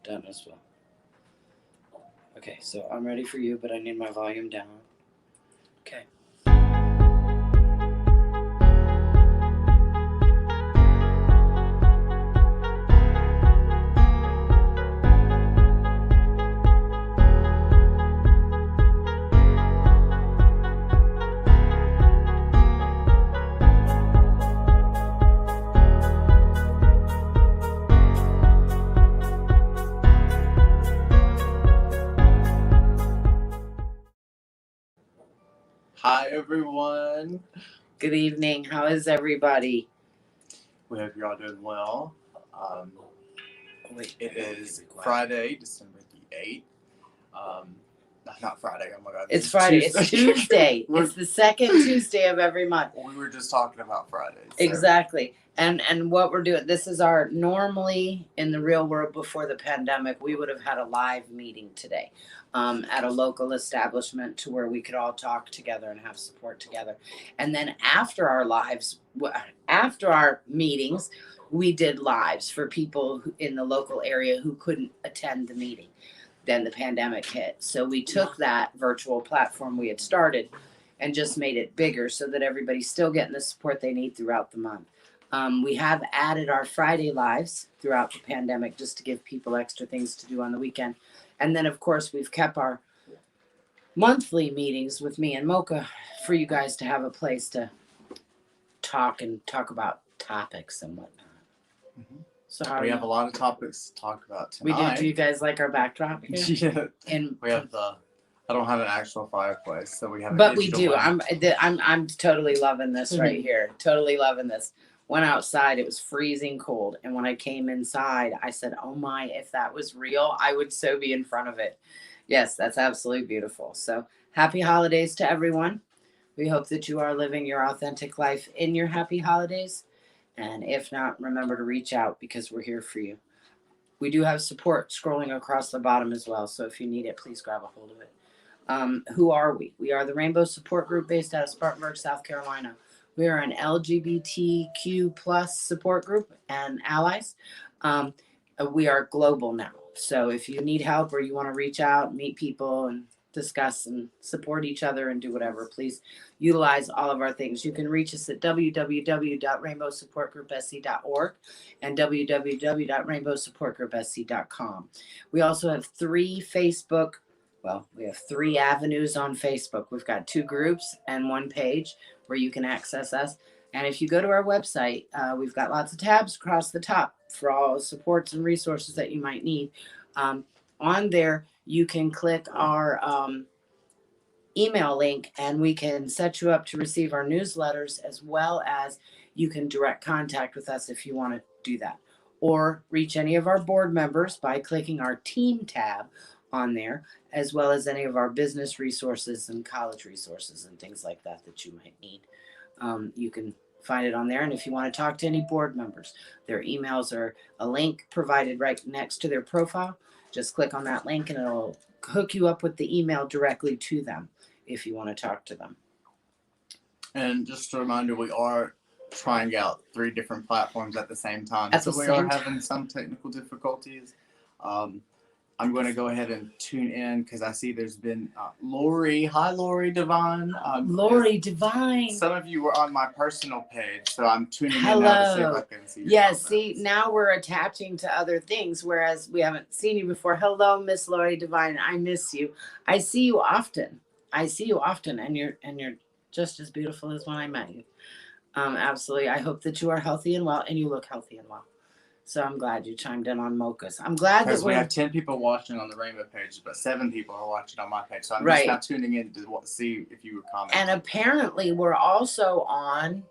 done as well. Okay, so I'm ready for you, but I need my volume down. Okay. Hi everyone. Good evening. How is everybody? We hope you're all doing well. Wait, It is Friday, December the 8th. Not Friday, oh my god. It's Friday. It's Tuesday. It's the second Tuesday of every month. We were just talking about Fridays. So. Exactly. And what we're doing, this is our, normally in the real world before the pandemic, we would have had a live meeting today at a local establishment to where we could all talk together and have support together. And then after our meetings, we did lives for people in the local area who couldn't attend the meeting. Then the pandemic hit. So we took that virtual platform we had started and just made it bigger so that everybody's still getting the support they need throughout the month. We have added our Friday lives throughout the pandemic just to give people extra things to do on the weekend. And then, of course, we've kept our monthly meetings with me and Mocha for you guys to have a place to talk about topics and whatnot. Mm-hmm. So we have a lot of topics to talk about tonight. We do. Do you guys like our backdrop here? Yeah. And we have I don't have an actual fireplace, so we have. But we do. One. I'm totally loving this right here. Totally loving this. Went outside, it was freezing cold, and when I came inside, I said, "Oh my! If that was real, I would so be in front of it." Yes, that's absolutely beautiful. So happy holidays to everyone. We hope that you are living your authentic life in your happy holidays. And if not, remember to reach out because we're here for you. We do have support scrolling across the bottom as well. So if you need it, please grab a hold of it. Who are we? We are the Rainbow Support Group based out of Spartanburg, South Carolina. We are an LGBTQ plus support group and allies. We are global now. So if you need help or you want to reach out, meet people and discuss and support each other and do whatever, please utilize all of our things. You can reach us at www.rainbowsupportgroupsc.org and www.rainbowsupportgroupsc.com. We also have we have 3 avenues on Facebook. We've got 2 groups and 1 page where you can access us. And if you go to our website, we've got lots of tabs across the top for all supports and resources that you might need. On there, you can click our email link and we can set you up to receive our newsletters, as well as you can direct contact with us if you want to do that. Or reach any of our board members by clicking our team tab on there, as well as any of our business resources and college resources and things like that you might need. You can find it on there. And if you want to talk to any board members, their emails are a link provided right next to their profile. Just click on that link and it'll hook you up with the email directly to them if you want to talk to them. And just a reminder, we are trying out 3 different platforms at the same time. We are having some technical difficulties. I'm going to go ahead and tune in because I see there's been Lori. Hi, Lori Devine. Lori Devine. Some of you were on my personal page, so I'm tuning in now to see if I can see you. Yes, see, now we're attaching to other things, whereas we haven't seen you before. Hello, Miss Lori Devine. I miss you. I see you often, and you're just as beautiful as when I met you. Absolutely. I hope that you are healthy and well, and you look healthy and well. So I'm glad you chimed in on Mocha's. I'm glad that we have 10 people watching on the Rainbow page, but 7 people are watching on my page. So I'm just now tuning in to see if you were commenting. And apparently we're also on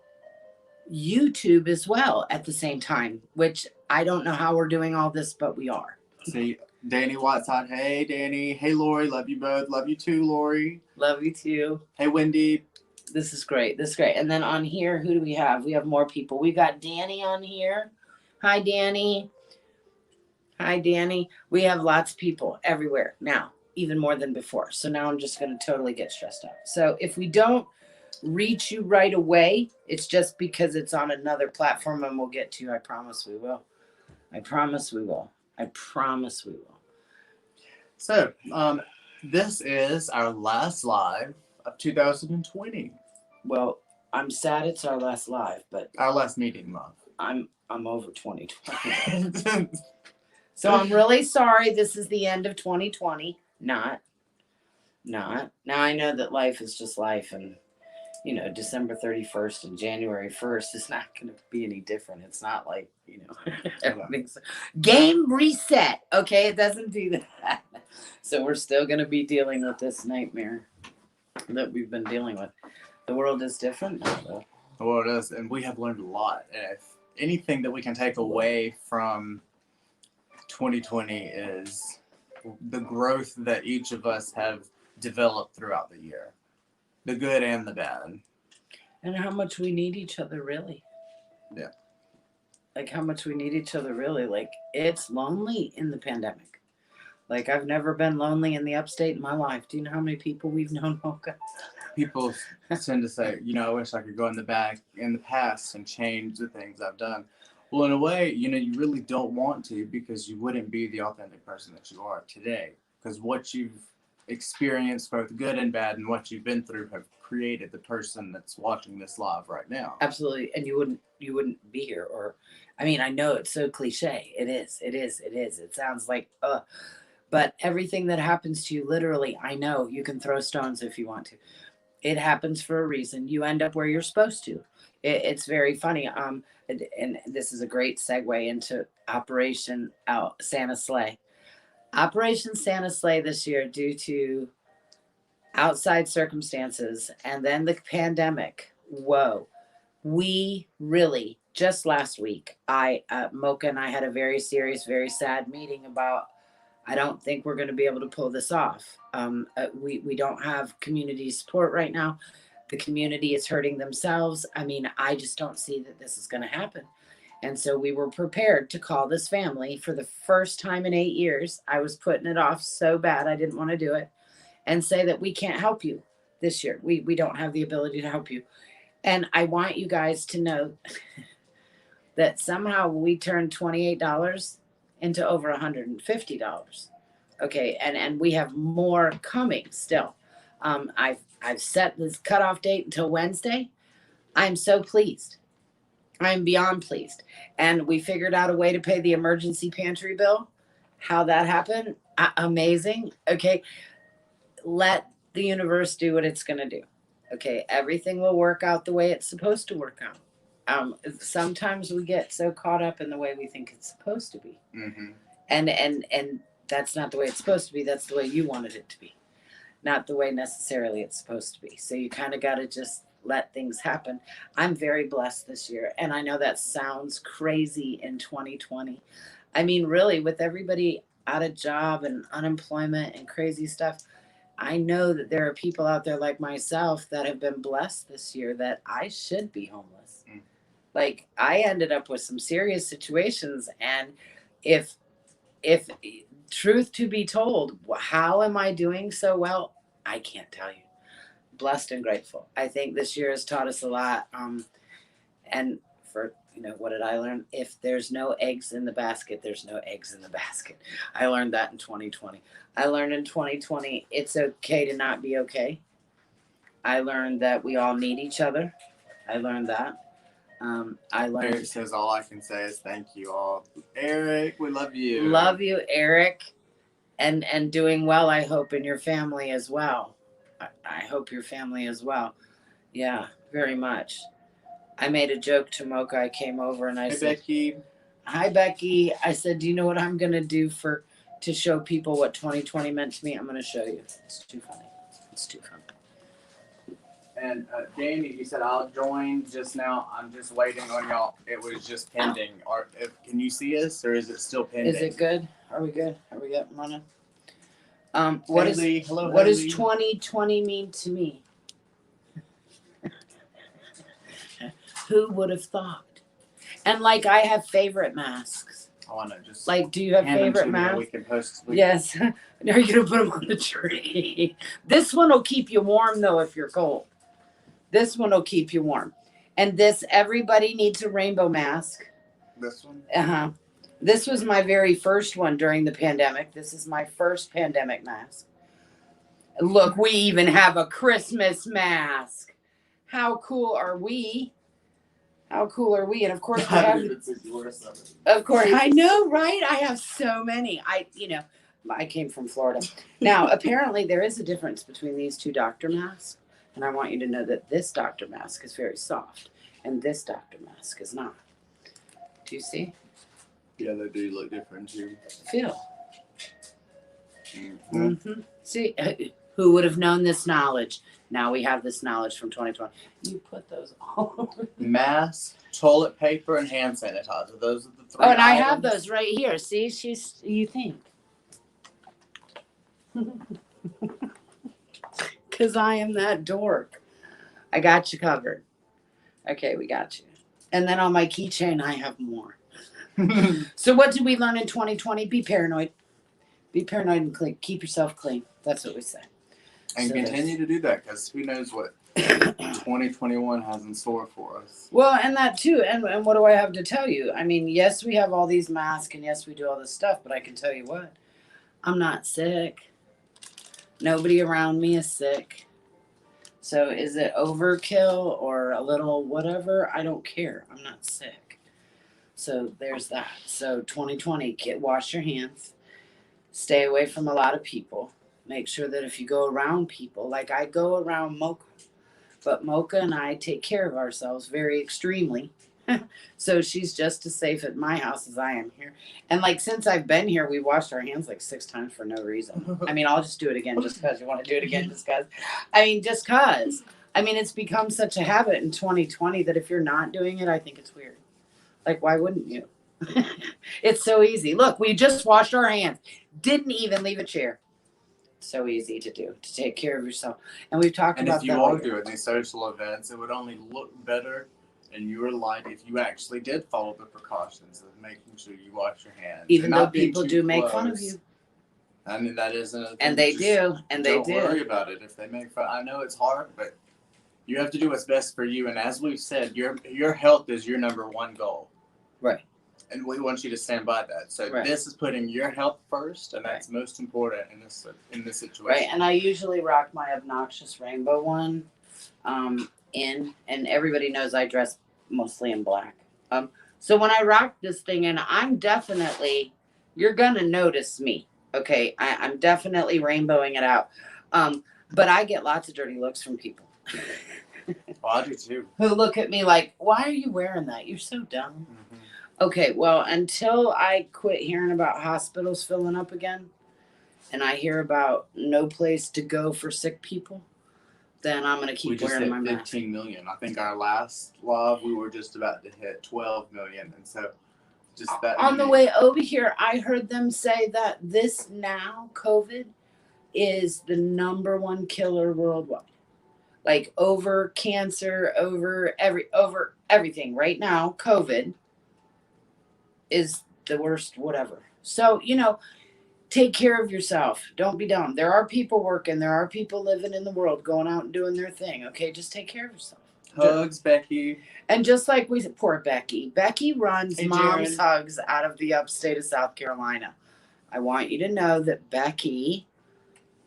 YouTube as well at the same time, which I don't know how we're doing all this, but we are. See, Danny Whiteside. Hey, Danny. Hey, Lori. Love you both. Love you too, Lori. Love you too. Hey, Wendy. This is great. And then on here, who do we have? We have more people. We got Danny on here. Hi, Danny. We have lots of people everywhere now, even more than before. So now I'm just going to totally get stressed out. So if we don't reach you right away, it's just because it's on another platform and we'll get to you. I promise we will. I promise we will. So, this is our last live of 2020. Well, I'm sad it's our last live, but our last meeting month. I'm over 2020. So I'm really sorry. This is the end of 2020. Not. Now I know that life is just life, and December 31st and January 1st is not going to be any different. It's not like everything's game reset. Okay, it doesn't do that. So we're still going to be dealing with this nightmare that we've been dealing with. The world is different now, though. The world is, and we have learned a lot. And if anything that we can take away from 2020 is the growth that each of us have developed throughout the year, the good and the bad, and how much we need each other, really. Yeah. Like how much we need each other, really. Like it's lonely in the pandemic. Like I've never been lonely in the upstate in my life. Do you know how many people we've known, Mocha? People tend to say, I wish I could go in the past and change the things I've done. Well, in a way, you really don't want to, because you wouldn't be the authentic person that you are today. Because what you've experienced, both good and bad, and what you've been through have created the person that's watching this live right now. Absolutely. And you wouldn't be here. Or, I mean, I know it's so cliche. It is. It sounds like, but everything that happens to you, literally, I know you can throw stones if you want to. It happens for a reason. You end up where you're supposed to. It's very funny. And this is a great segue into Operation Santa Sleigh. Operation Santa Sleigh this year, due to outside circumstances and then the pandemic. Whoa. We really, just last week, Mocha and I had a very serious, very sad meeting about, I don't think we're going to be able to pull this off. We don't have community support right now. The community is hurting themselves. I mean, I just don't see that this is going to happen. And so we were prepared to call this family for the first time in 8 years. I was putting it off so bad. I didn't want to do it, and say that we can't help you this year. We don't have the ability to help you. And I want you guys to know that somehow we turned $28 into over $150. Okay. And we have more coming still. I've set this cutoff date until Wednesday. I'm so pleased. I'm beyond pleased. And we figured out a way to pay the emergency pantry bill. How that happened? Amazing. Okay. Let the universe do what it's going to do. Okay. Everything will work out the way it's supposed to work out. Sometimes we get so caught up in the way we think it's supposed to be. Mm-hmm. And that's not the way it's supposed to be. That's the way you wanted it to be. Not the way necessarily it's supposed to be. So you kind of got to just let things happen. I'm very blessed this year. And I know that sounds crazy in 2020. I mean, really, with everybody out of job and unemployment and crazy stuff, I know that there are people out there like myself that have been blessed this year that I should be homeless. Mm. Like I ended up with some serious situations. And if truth to be told, how am I doing so well? I can't tell you. Blessed and grateful. I think this year has taught us a lot. And for, what did I learn? If there's no eggs in the basket, there's no eggs in the basket. I learned that in 2020. I learned in 2020, it's okay to not be okay. I learned that we all need each other. I learned that. Eric says all I can say is thank you all. Eric, we love you. Love you, Eric. And doing well, I hope, in your family as well. I hope your family as well. Yeah, very much. I made a joke to Mocha. I came over and I said, Becky. Hi, Becky. I said, do you know what I'm going to do to show people what 2020 meant to me? I'm going to show you. It's too funny. It's too funny. And Jamie, you said I'll join just now. I'm just waiting on y'all. It was just pending. Can you see us, or is it still pending? Is it good? Are we good? Are we up running? What does 2020 mean to me? Who would have thought? And like, I have favorite masks. I want to just like, do you have favorite masks? We can post. Yes. Are you gonna put them on the tree? This one will keep you warm though if you're cold. This one will keep you warm. And everybody needs a rainbow mask. This one? Uh-huh. This was my very first one during the pandemic. This is my first pandemic mask. Look, we even have a Christmas mask. How cool are we? How cool are we? And of course, we have. Of course, I know, right? I have so many. I came from Florida. Now, apparently, there is a difference between these two doctor masks, and I want you to know that this doctor mask is very soft, and this doctor mask is not. Do you see? Yeah, they do look different too. Feel. Mm-hmm. Mm-hmm. See, who would have known this knowledge? Now we have this knowledge from 2020. You put those all over. Mask, toilet paper, and hand sanitizer. Those are the three. Oh, and I items. have those right here. See, you think. Because I am that dork. I got you covered. Okay, we got you. And then on my keychain, I have more. So what did we learn in 2020? Be paranoid. Be paranoid and clean. Keep yourself clean. That's what we say. And So continue to do that, because who knows what 2021 has in store for us. Well, and that too. And what do I have to tell you? I mean, yes, we have all these masks, and yes, we do all this stuff, but I can tell you what. I'm not sick. Nobody around me is sick. So is it overkill or a little whatever? I don't care. I'm not sick. So there's that. So 2020, wash your hands. Stay away from a lot of people. Make sure that if you go around people, like I go around Mocha, but Mocha and I take care of ourselves very extremely. So she's just as safe at my house as I am here. And like since I've been here, we washed our hands like 6 times for no reason. I mean, I'll just do it again just because you want to do it again just because. I mean, just because. I mean, it's become such a habit in 2020 that if you're not doing it, I think it's weird. Like, why wouldn't you? It's so easy. Look, we just washed our hands. Didn't even leave a chair. So easy to do, to take care of yourself. And we've talked about that. And if you are doing these social events, it would only look better in your light if you actually did follow the precautions of making sure you wash your hands. Even though people do make fun of you. I mean, that isn't. And they do. And they do. Don't worry about it if they make fun. I know it's hard, but you have to do what's best for you. And as we've said, your health is your number one goal. Right. And we want you to stand by that. So right. This is putting your health first, and that's right. most important in this situation. Right. And I usually rock my obnoxious rainbow one, and everybody knows I dress mostly in black. So when I rock this thing, and you're gonna notice me. Okay, I'm definitely rainbowing it out. But I get lots of dirty looks from people. Well, I do too. Who look at me like, why are you wearing that? You're so dumb. Mm-hmm. Okay, well, until I quit hearing about hospitals filling up again, and I hear about no place to go for sick people, then I'm going to keep wearing my mask. 15 million. I think our last live, we were just about to hit 12 million. And so just that. On the way over here, I heard them say that this now, COVID, is the number one killer worldwide. Like over cancer, over everything. Right now, COVID is the worst whatever. So, take care of yourself. Don't be dumb. There are people working. There are people living in the world going out and doing their thing. Okay, just take care of yourself. Hugs, Becky. And just like we said, poor Becky. Becky runs Mom's Hugs out of the upstate of South Carolina. I want you to know that Becky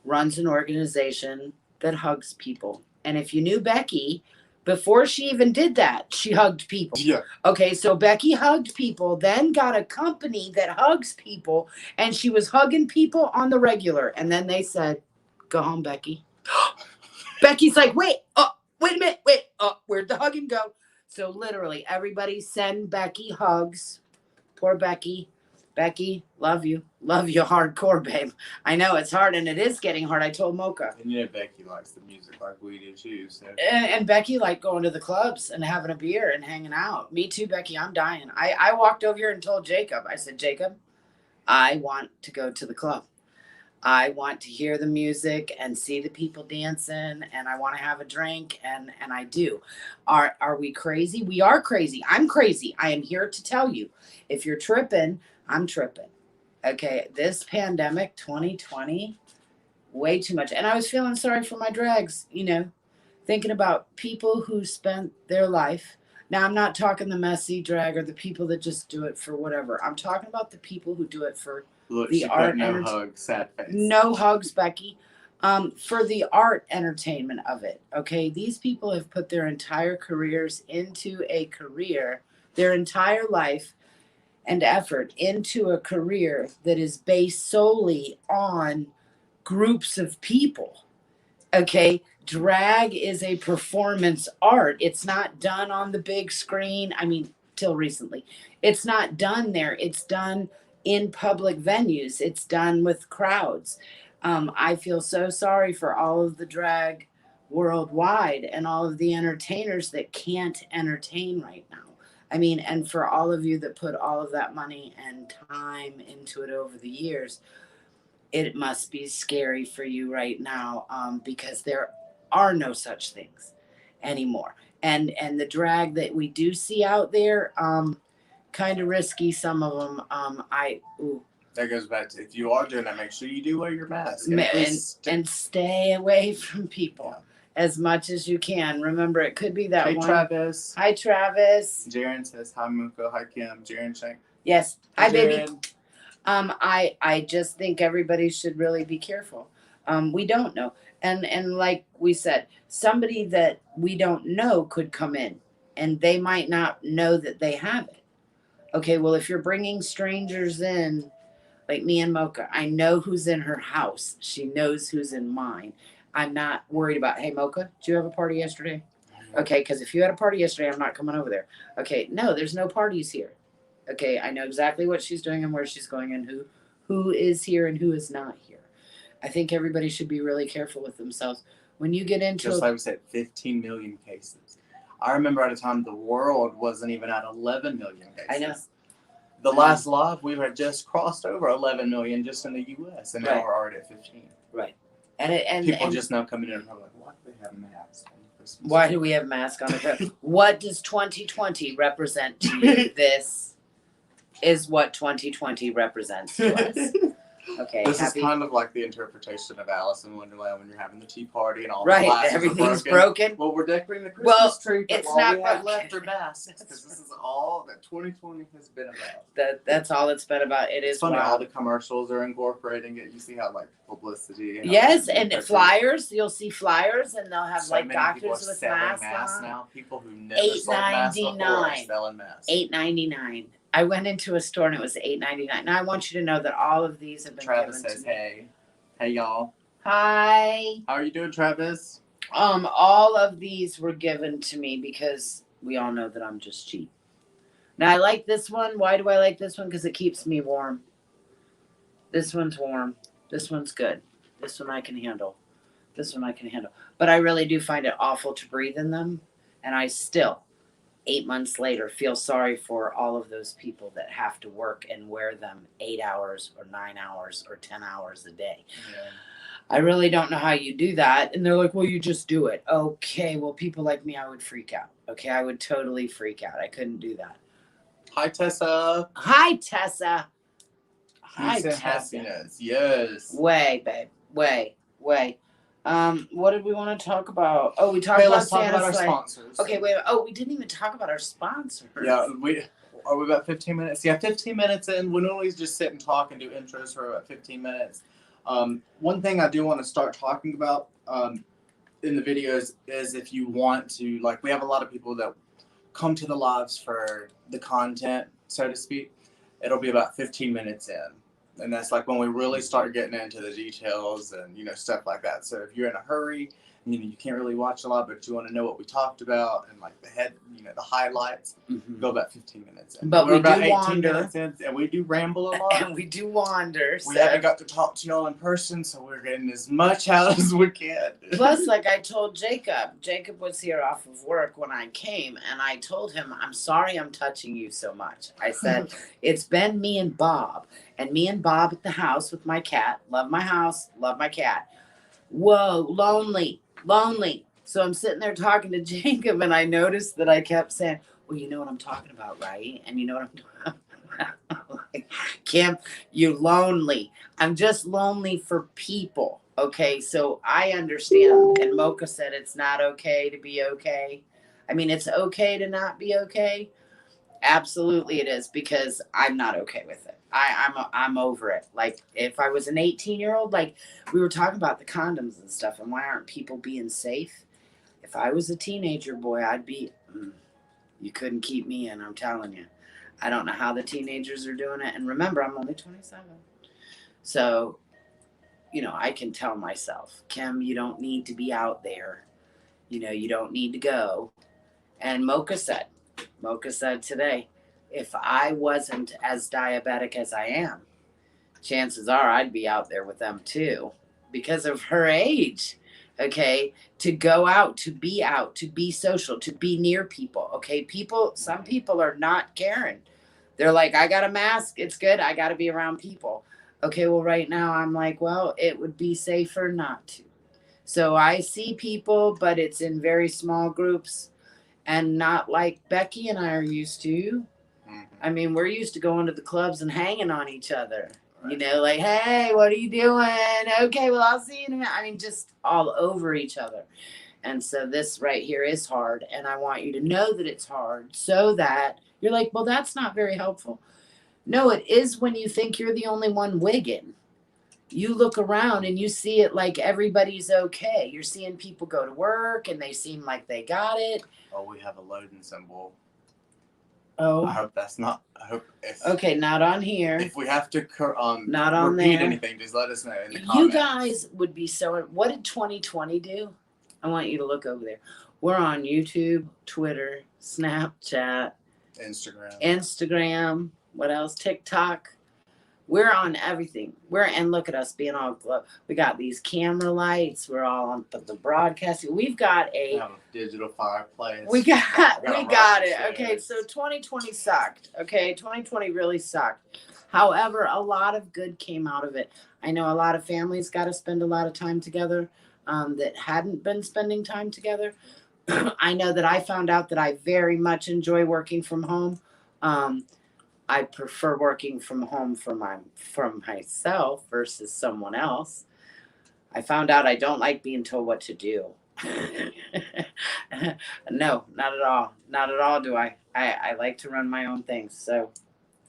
runs an organization that hugs people. And if you knew Becky, before she even did that, she hugged people. Yeah. Okay, so Becky hugged people, then got a company that hugs people, and she was hugging people on the regular. And then they said, go home, Becky. Becky's like, wait a minute, where'd the hugging go? So literally, everybody send Becky hugs. Poor Becky. Becky, love you. Love you hardcore, babe. I know it's hard, and it is getting hard. I told Mocha. And Becky likes the music like we do too. So. And Becky liked going to the clubs and having a beer and hanging out. Me too, Becky. I'm dying. I walked over here and told Jacob. I said, Jacob, I want to go to the club. I want to hear the music and see the people dancing, and I want to have a drink, and I do. Are we crazy? We are crazy. I'm crazy. I am here to tell you. If you're tripping, I'm tripping. Okay, this pandemic, 2020, way too much. And I was feeling sorry for my drags, thinking about people who spent their life Now, I'm not talking the messy drag or the people that just do it for whatever. I'm talking about the people who do it for Look, the she art. put no hugs, sad face. No hugs, Becky. For the art entertainment of it. Okay, these people have put their entire careers into a career, their entire life and effort into a career that is based solely on groups of people. Okay, drag is a performance art. It's not done on the big screen. I mean, till recently, it's not done there. It's done in public venues. It's done with crowds. I feel so sorry for all of the drag worldwide and all of the entertainers that can't entertain right now. I mean, and for all of you that put all of that money and time into it over the years, it must be scary for you right now, because there are no such things anymore. And the drag that we do see out there, kind of risky. Some of them, That goes back to, if you are doing that, make sure you do wear your mask and stay away from people as much as you can. Remember, it could be that Hey, one. Travis. Hi, Travis. Jaren says hi, Muko. Hi, Kim. Jaren Shank. Yes. Hi, baby. Jaren. I just think everybody should really be careful. We don't know. And like we said, somebody that we don't know could come in and they might not know that they have it. Okay, well, if you're bringing strangers in, like me and Mocha, I know who's in her house. She knows who's in mine. I'm not worried about, hey, Mocha, did you have a party yesterday? Okay, because if you had a party yesterday, I'm not coming over there. Okay, no, there's no parties here. Okay, I know exactly what she's doing and where she's going and who is here and who is not here. I think everybody should be really careful with themselves. When you get into just like we said, 15 million cases. I remember at a time the world wasn't even at 11 million cases. I know. The last live, we had just crossed over 11 million just in the U.S. and now we're already at 15. Right. And people just now coming in and are like, why do they have masks on Christmas? Why do we have masks on the What does 2020 represent to you? This is what 2020 represents to us. Okay. This is kind of like the interpretation of Alice in Wonderland when you're having the tea party and all the right, glasses everything's are broken. Well, we're decorating the Christmas tree, but it's all not we have broken. left are masks because this is all that 2020 has been about. That's all it's been about. It's funny. wild. All the commercials are incorporating it. You see how like publicity. Yes, and flyers. You'll see flyers, and they'll have like doctors with masks on. Now. People who never sold masks before are selling masks. $8.99. I went into a store and it was $8.99. Now I want you to know that all of these have been Travis given says, to me. Hey y'all. Hi. How are you doing, Travis? All of these were given to me because we all know that I'm just cheap. Now I like this one. Why do I like this one? Because it keeps me warm. This one's warm. This one's good. This one I can handle. This one I can handle. But I really do find it awful to breathe in them. And I still, 8 months later, feel sorry for all of those people that have to work and wear them 8 hours or 9 hours or 10 hours a day. Yeah. I really don't know how you do that. And they're like, well, you just do it. Okay, well, people like me, I would freak out. Okay, I would totally freak out. I couldn't do that. Hi, Tessa. Hi, Tessa. Hi, Tessa. Happiness. Yes. Way, babe. Way. What did we want to talk about? Oh, we talked about let's talk Santa's about our Sleigh. sponsors. Okay, wait. Oh, we didn't even talk about our sponsors. Yeah, are we about 15 minutes? Yeah, 15 minutes in. We normally just sit and talk and do intros for about 15 minutes. One thing I do want to start talking about in the videos is if you want to, like, we have a lot of people that come to the lives for the content, so to speak. It'll be about 15 minutes in. And that's like when we really start getting into the details and, stuff like that. So if you're in a hurry, you can't really watch a lot, but you want to know what we talked about and like the highlights, go about 15 minutes in. But we're about do 18 wander. minutes in, and we do ramble a lot. And we do wander. We haven't got to talk to y'all in person, so we're getting as much out as we can. Plus, like I told Jacob was here off of work when I came, and I told him, I'm sorry I'm touching you so much. I said, it's been me and Bob at the house with my cat. Love my house, love my cat. Whoa, lonely. So I'm sitting there talking to Jacob, and I noticed that I kept saying, well, you know what I'm talking about, right? And you know what I'm talking about? Like, Kim, you're lonely. I'm just lonely for people. Okay, so I understand. And Mocha said it's not okay to be okay. I mean, it's okay to not be okay. Absolutely, it is, because I'm not okay with it. I'm over it. Like, if I was an 18-year-old, like we were talking about the condoms and stuff, and why aren't people being safe? If I was a teenager boy, I'd be. You couldn't keep me in. I'm telling you. I don't know how the teenagers are doing it. And remember, I'm only 27, so I can tell myself, Kim, you don't need to be out there. You don't need to go. And Mocha said today, if I wasn't as diabetic as I am, chances are I'd be out there with them too, because of her age. Okay, to go out, to be social, to be near people. Okay, some people are not caring. They're like, I got a mask, it's good, I got to be around people. Okay, well, right now I'm like, well, it would be safer not to. So I see people, but it's in very small groups, and not like Becky and I are used to. I mean, we're used to going to the clubs and hanging on each other. Right. Like, hey, what are you doing? Okay, well, I'll see you in a minute. I mean, just all over each other. And so this right here is hard. And I want you to know that it's hard, so that you're like, well, that's not very helpful. No, it is when you think you're the only one wigging. You look around and you see it like everybody's okay. You're seeing people go to work and they seem like they got it. Oh, we have a loading symbol. Oh. I hope that's not. Okay, not on here. If we have to not on repeat there. anything, just let us know in the comments. You guys would be so. What did 2020 do? I want you to look over there. We're on YouTube, Twitter, Snapchat, Instagram. What else? TikTok. We're on everything. And look at us being all glow. We got these camera lights. We're all on the broadcasting. We've got a digital fireplace. We got it. Okay, so 2020 sucked. Okay, 2020 really sucked. However, a lot of good came out of it. I know a lot of families got to spend a lot of time together that hadn't been spending time together. I know that I found out that I very much enjoy working from home. I prefer working from home from myself versus someone else. I found out I don't like being told what to do. No, not at all. Not at all do I. I like to run my own things. So,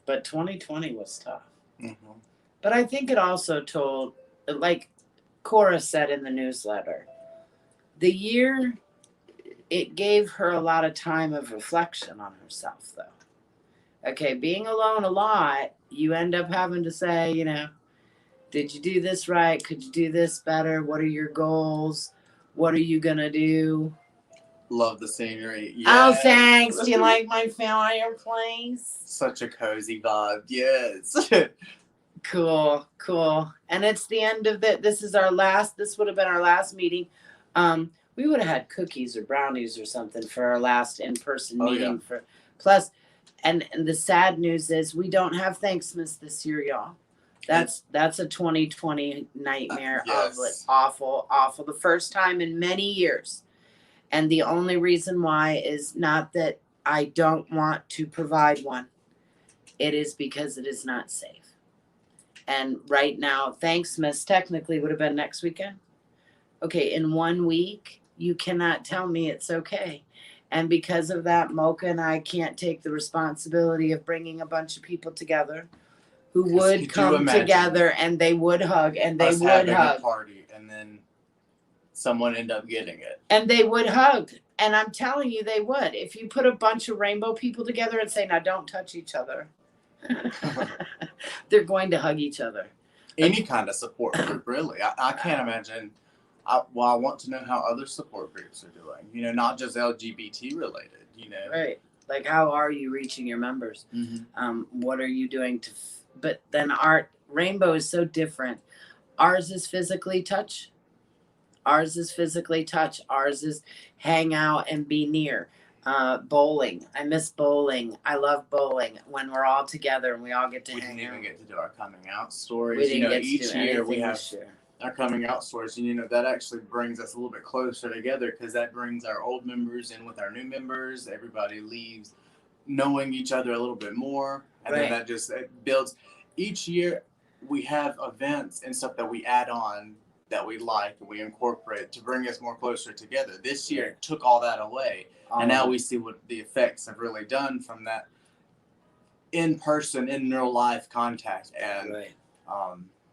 but 2020 was tough. Mm-hmm. But I think it also told, like Cora said in the newsletter, the year, it gave her a lot of time of reflection on herself, though. Okay, being alone a lot, you end up having to say, did you do this right? Could you do this better? What are your goals? What are you going to do? Love the scenery. Yes. Oh, thanks. Do you like my fireplace? Such a cozy vibe. Yes. Cool. And it's the end of this would have been our last meeting. We would have had cookies or brownies or something for our last in-person meeting. Yeah. Plus, and the sad news is we don't have Thanksmas this year, y'all. That's a 2020 nightmare. Yes. Of awful. The first time in many years. And the only reason why is not that I don't want to provide one. It is because it is not safe. And right now, Thanksmas technically would have been next weekend. Okay, in 1 week, you cannot tell me it's okay. And because of that, Mocha and I can't take the responsibility of bringing a bunch of people together who would come together and they would hug and they would hug. A party and then someone end up getting it. And they would hug. And I'm telling you, they would. If you put a bunch of rainbow people together and say, now don't touch each other, they're going to hug each other. Any kind of support group, really. I can't imagine. I want to know how other support groups are doing, not just LGBT related, Right. Like, how are you reaching your members? Mm-hmm. What are you doing but then our rainbow is so different. Ours is physically touch. Ours is hang out and be near. Bowling. I miss bowling. I love bowling when we're all together and we all get to hang out. We didn't even get to do our coming out stories. Each year we have our coming out stories, and that actually brings us a little bit closer together, because that brings our old members in with our new members. Everybody leaves knowing each other a little bit more, and then it builds. Each year we have events and stuff that we add on that we like and we incorporate to bring us more closer together. This year it took all that away, and now we see what the effects have really done from that in person, in real life contact, and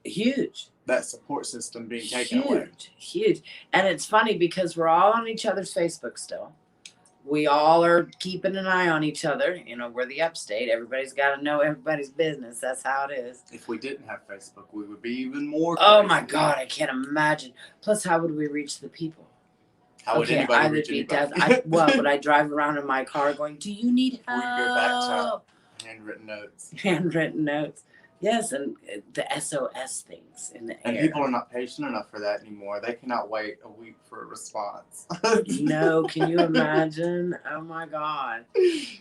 huge. That support system being taken away. Huge. And it's funny because we're all on each other's Facebook still. We all are keeping an eye on each other. You know, we're the upstate. Everybody's got to know everybody's business. That's how it is. If we didn't have Facebook, we would be even more Oh my God, I can't imagine. Plus, how would we reach the people? How would anybody reach anybody? Would I drive around in my car going, do you need help? We'd go back to handwritten notes. Handwritten notes. Yes, and the SOS things in the air. And people are not patient enough for that anymore. They cannot wait a week for a response. No, can you imagine? Oh my God.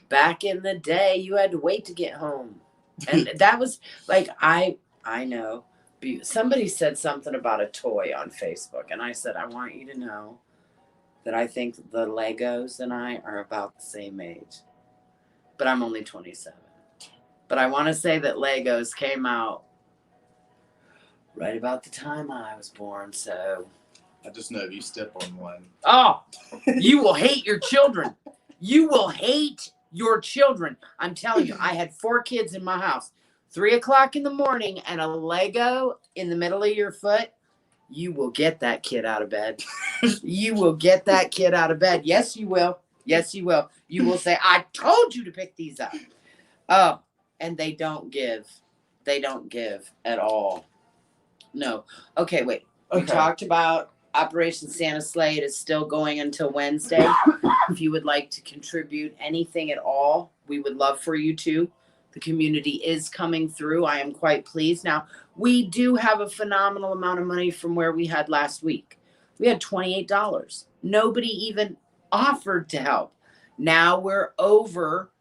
Back in the day, you had to wait to get home. And that was like, I know. Somebody said something about a toy on Facebook, and I said, I want you to know that I think the Legos and I are about the same age. But I'm only 27. But I want to say that Legos came out right about the time I was born, so. I just know if you step on one. Oh, you will hate your children. You will hate your children. I'm telling you, I had 4 kids in my house. 3 o'clock in the morning and a Lego in the middle of your foot. You will get that kid out of bed. You will get that kid out of bed. Yes, you will. Yes, you will. You will say, I told you to pick these up. Oh. And they don't give. They don't give at all. No. Okay, wait. We talked about Operation Santa Slate is still going until Wednesday. If you would like to contribute anything at all, we would love for you to. The community is coming through. I am quite pleased. Now, we do have a phenomenal amount of money from where we had last week. We had $28. Nobody even offered to help. Now we're over.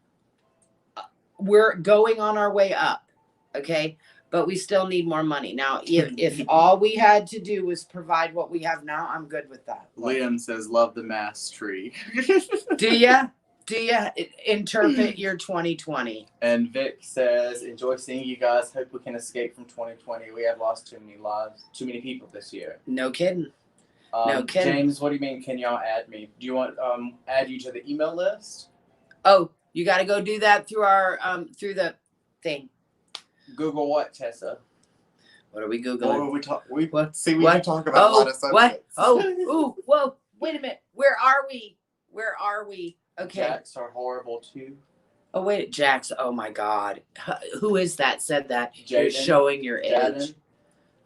We're going on our way up, okay? But we still need more money. Now, if all we had to do was provide what we have now, I'm good with that. Liam says, love the mass tree. Do ya? Do ya interpret your 2020? And Vic says, enjoy seeing you guys. Hope we can escape from 2020. We have lost too many lives, too many people this year. No kidding. No kidding. James, what do you mean, can y'all add me? Do you want add you to the email list? Oh, you got to go do that through our through the thing. Google what, Tessa? What are we Googling? We can talk about a lot of subjects. What? Oh, ooh, whoa, wait a minute. Where are we? Where are we? Okay. Jacks are horrible too. Oh, wait, Jax. Oh, my God. Who is that said that? Jaden. You're showing your age.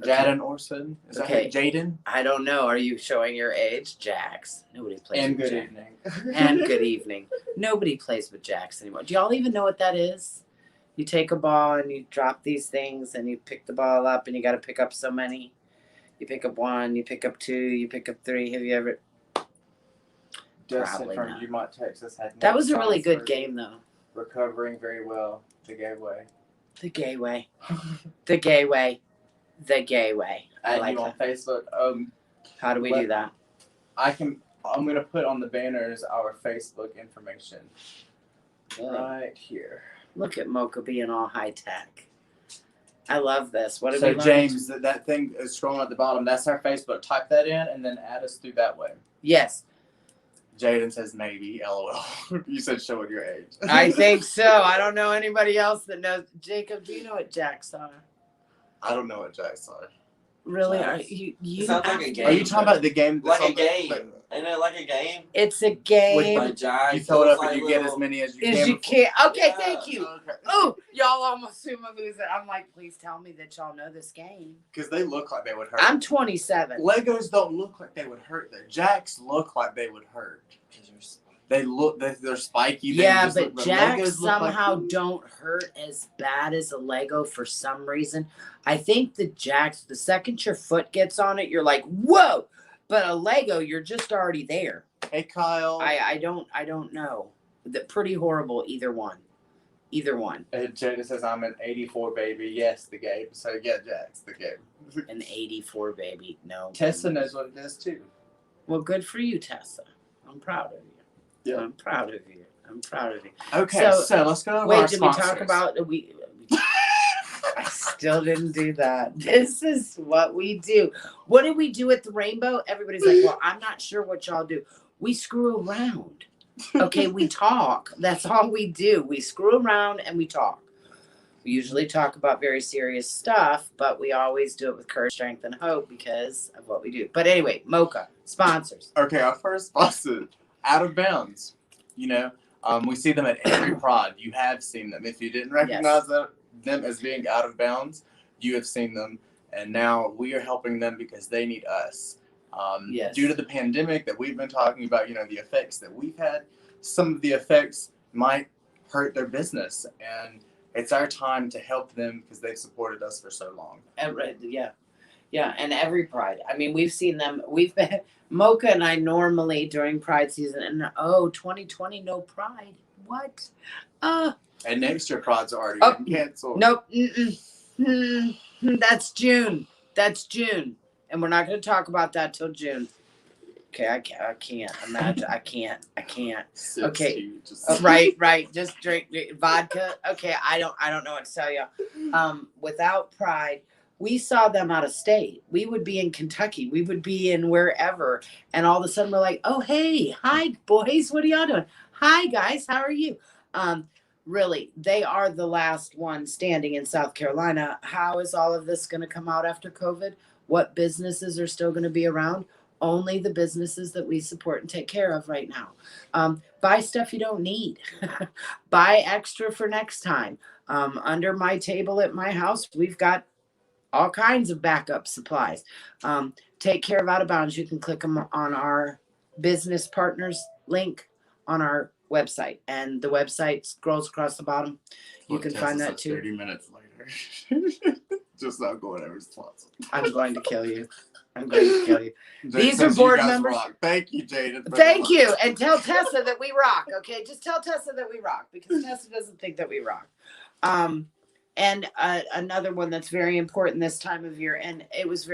Jaden Orson? Is Okay. that Jaden? I don't know. Are you showing your age? Jax. Nobody plays And with good Jax. evening. And good evening. Nobody plays with Jax anymore. Do y'all even know what that is? You take a ball and you drop these things and you pick the ball up and you got to pick up so many. You pick up 1, you pick up 2, you pick up 3. Have you ever? Justin Probably from not. Dumont, Texas had That was a really good game, though. Recovering very well. The gay way. The gay way. The gay way. The gay way. I Add like you on that. Facebook. How do we do that? I'm gonna put on the banners our Facebook information. Really? Right here. Look at Mocha being all high tech. I love this. What did So we learn? James, that thing is scrolling at the bottom. That's our Facebook. Type that in and then add us through that way. Yes. Jaden says maybe, LOL. You said showing your age. I think so. I don't know anybody else that knows. Jacob, do you know what Jacks are? I don't know what Jacks are. Really? Jacks. Are you It sounds like a game. Are you talking about the game? Like that's a on game. the- Isn't it like a game? It's a game. With the giants. You fill it up those, and you like, get as little- many as you Is can. you can't. Okay, Yeah. thank you. Okay. Oh, y'all almost assume I'm losing. I'm like, please tell me that y'all know this game. Because they look like they would hurt. I'm 27. Legos don't look like they would hurt. The Jacks look like they would hurt. They look, they're spiky. They Yeah, just but look, Jacks Legos look like- somehow don't hurt as bad as a Lego for some reason. I think the Jacks, the second your foot gets on it, you're like, whoa. But a Lego, you're just already there. Hey, Kyle. I don't know. Pretty horrible, either one. Either one. And Jaden says I'm an 84 baby. Yes, the game. So yeah, Jacks, the game. An 84 baby. No. Tessa knows what it is too. Well, good for you, Tessa. I'm proud of you. Yeah. I'm proud of you. I'm proud of you. Okay, So, so let's go over our Wait, did we talk sponsors. about I still didn't do that. This is what we do. What do we do at the Rainbow? Everybody's like, well, I'm not sure what y'all do. We screw around. Okay, we talk. That's all we do. We screw around and we talk. We usually talk about very serious stuff, but we always do it with courage, strength, and hope because of what we do. But anyway, Mocha, sponsors. Okay, our first sponsor, Out of Bounds. You know, we see them at every prod. You have seen them. If you didn't recognize them as being out of bounds, you have seen them. And now we are helping them because they need us. Yes. Due to the pandemic that we've been talking about, you know, the effects that we've had, some of the effects might hurt their business. And it's our time to help them because they've supported us for so long. Yeah, and every Pride. I mean, we've seen them. We've been Mocha and I normally during Pride season, and 2020 no Pride. What? And next year, prods are already canceled. Nope. That's June. That's June, and we're not going to talk about that till June. Okay, I can't imagine. I can't. Okay. Right. Just drink vodka. Okay, I don't know what to tell you. Without Pride, we saw them out of state. We would be in Kentucky. We would be in wherever, and all of a sudden we're like, "Oh, hey, hi, boys. What are y'all doing? Hi, guys. How are you?" Really, they are the last one standing in South Carolina. How is all of this going to come out after COVID? What businesses are still going to be around? Only the businesses that we support and take care of right now. Buy stuff you don't need. Buy extra for next time. Under my table at my house, we've got all kinds of backup supplies. Take care of Out of Bounds. You can click them on our business partners link on our website. And the website scrolls across the bottom. You can find that too. 30 minutes later. Just not going over sponsor. I'm going to kill you. These are board members. Rock. Thank you, Jaden. Thank you. And tell Tessa that we rock. Okay. Just tell Tessa that we rock because Tessa doesn't think that we rock. And another one that's very important this time of year. And it was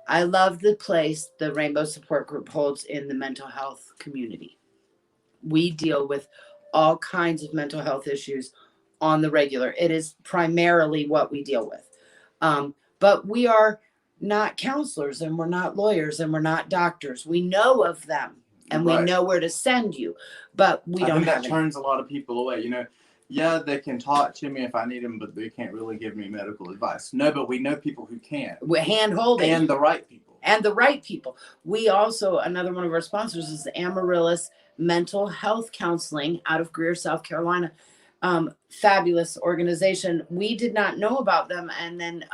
I love the place the Rainbow Support Group holds in the mental health community. We deal with all kinds of mental health issues on the regular. It is primarily what we deal with. But we are not counselors and we're not lawyers and we're not doctors. We know of them and we know where to send you, but we don't have that turns a lot of people away. You know, yeah, they can talk to me if I need them, but they can't really give me medical advice. No, but we know people who can. We're hand-holding. And the right people. We also, another one of our sponsors is the Amaryllis Mental Health Counseling out of Greer, South Carolina. Fabulous organization. We did not know about them. And then